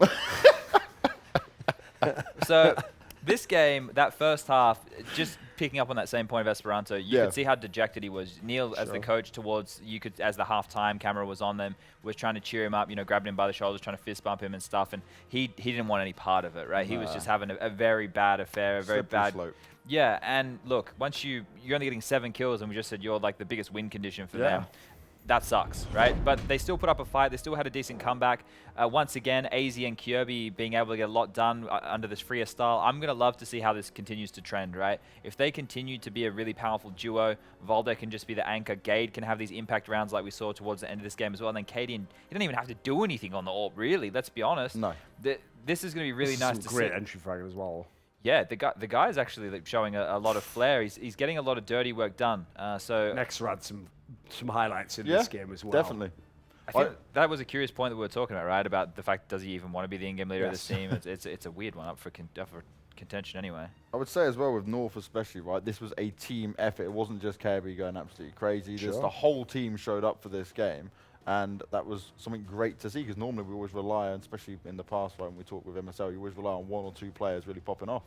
So this game, that first half, just picking up on that same point of Esperanto, you could see how dejected he was. Neil, as the coach, as the halftime camera was on them, was trying to cheer him up, grabbing him by the shoulders, trying to fist bump him and stuff, and he didn't want any part of it, right? He was just having a very bad affair, a very bad slope. Yeah, and look, once you're only getting 7 kills, and we just said you're like the biggest win condition for them. That sucks, right? But they still put up a fight. They still had a decent comeback. Once again, AZ and Kirby being able to get a lot done under this freer style. I'm going to love to see how this continues to trend, right? If they continue to be a really powerful duo, Valde can just be the anchor. Gade can have these impact rounds like we saw towards the end of this game as well. And then Katie, he didn't even have to do anything on the AWP, really. Let's be honest. No. This is going to be really nice to see. Great entry frag as well. Yeah, the guy is actually showing a lot of flair. He's getting a lot of dirty work done. So Nexer had some highlights in this game as well. Definitely. I think that was a curious point that we were talking about, right? About the fact, does he even want to be the in-game leader of this team? It's a weird one up for contention anyway. I would say as well with North especially, right? This was a team effort. It wasn't just Kirby going absolutely crazy. Just the whole team showed up for this game. And that was something great to see, because normally we always rely on, especially in the past when we talk with MSL, you always rely on 1 or 2 players really popping off.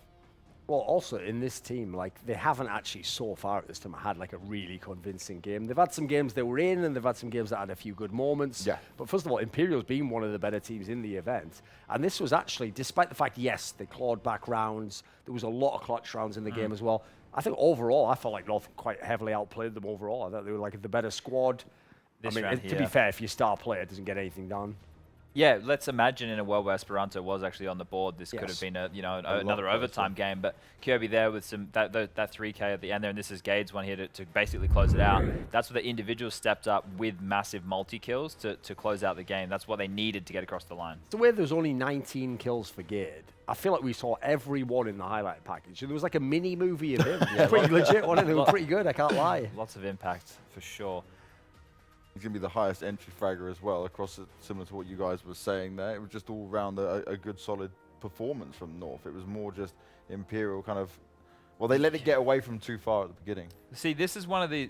Well, also in this team, like, they haven't actually so far at this time had like a really convincing game. They've had some games they were in, and they've had some games that had a few good moments. Yeah. But first of all, Imperial's been one of the better teams in the event. And this was actually, despite the fact, yes, they clawed back rounds, there was a lot of clutch rounds in the game as well. I think overall, I felt like North quite heavily outplayed them overall. I thought they were like the better squad. To be fair, if your star player doesn't get anything done. Yeah, let's imagine in a world where Esperanto was actually on the board, this could have been another overtime game. But Kirby there with some that 3K at the end there, and this is Gade's one here to basically close it out. That's where the individuals stepped up with massive multi-kills to close out the game. That's what they needed to get across the line. The way there was only 19 kills for Gade, I feel like we saw everyone in the highlight package. There was like a mini movie of him. Pretty legit, wasn't it? They were pretty good, I can't lie. Lots of impact, for sure. He's going to be the highest entry fragger as well, across similar to what you guys were saying there. It was just all round a good, solid performance from North. It was more just Imperial kind of, well, they let it get away from too far at the beginning. See, this is one of the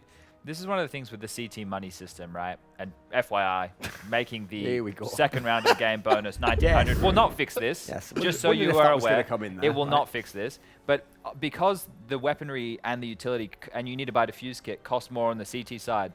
things with the CT money system, right? And FYI, making the second round of the game bonus 1900 will not fix this. Just so you are aware, it will not fix this. But because the weaponry and the utility, and you need to buy a defuse kit, cost more on the CT side.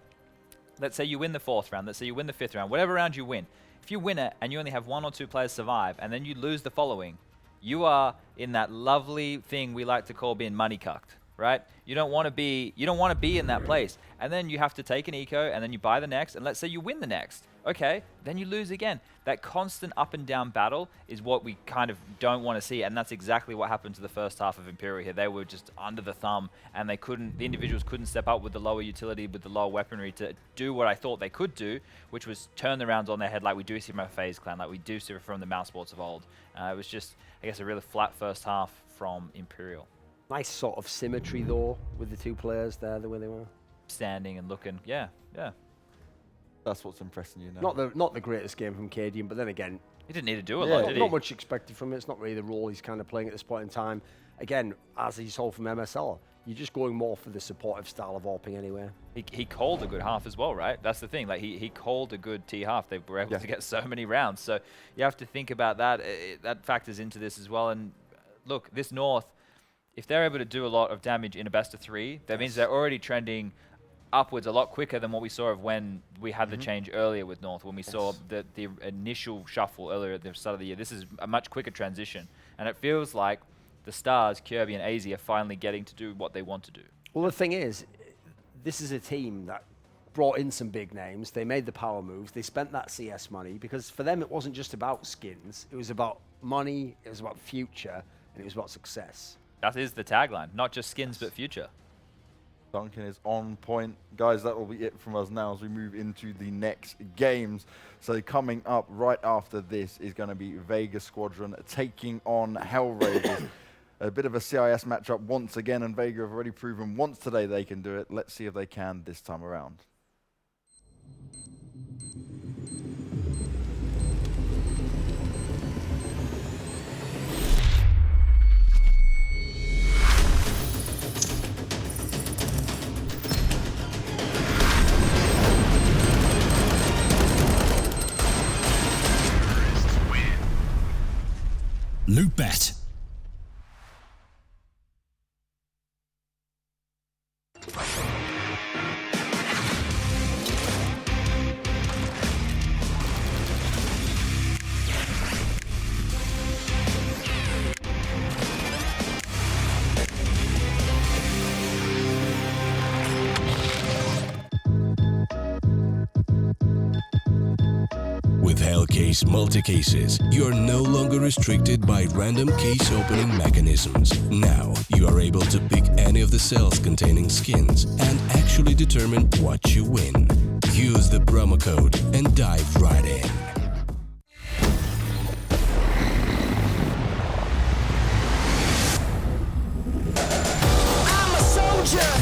Let's say you win the 4th round, let's say you win the 5th round, whatever round you win. If you win it and you only have 1 or 2 players survive, and then you lose the following, you are in that lovely thing we like to call being money cucked, right? You don't want to be in that place. And then you have to take an eco, and then you buy the next, and let's say you win the next. Okay, then you lose again. That constant up and down battle is what we kind of don't want to see, and that's exactly what happened to the first half of Imperial here. They were just under the thumb, and the individuals couldn't step up with the lower utility, with the lower weaponry to do what I thought they could do, which was turn the rounds on their head like we do see from our FaZe clan, like we do see from the Mouse Sports of old. It was just, I guess, a really flat first half from Imperial. Nice sort of symmetry, though, with the 2 players there, the way they were. Standing and looking, yeah. That's what's impressing you now. Not the greatest game from Cadian, but then again, He didn't need to do a lot, did he? Not much expected from it. It's not really the role he's kind of playing at this point in time. Again, as he saw from MSL, you're just going more for the supportive style of AWPing anyway. He called a good half as well, right? That's the thing. Like he called a good T half. They were able to get so many rounds. So you have to think about that. That factors into this as well. And look, this North, if they're able to do a lot of damage in a best of 3, that means they're already trending upwards a lot quicker than what we saw of when we had the change earlier with North, when we saw the initial shuffle earlier at the start of the year. This is a much quicker transition. And it feels like the Stars, Kirby and AZ are finally getting to do what they want to do. Well, the thing is, this is a team that brought in some big names. They made the power moves. They spent that CS money because for them it wasn't just about skins. It was about money, it was about future, and it was about success. That is the tagline. Not just skins, but future. Duncan is on point. Guys, that will be it from us now as we move into the next games. So coming up right after this is going to be Vega Squadron taking on Hellraisers. A bit of a CIS matchup once again, and Vega have already proven once today they can do it. Let's see if they can this time around. Loot bet. With Hellcase multi-cases, you are no longer restricted by random case opening mechanisms. Now, you are able to pick any of the cells containing skins and actually determine what you win. Use the promo code and dive right in. I'm a soldier,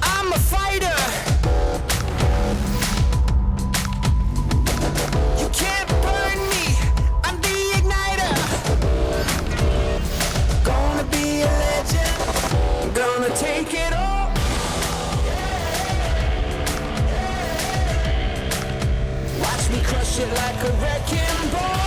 I'm a fighter. Gonna take it all. Watch me crush it like a wrecking ball.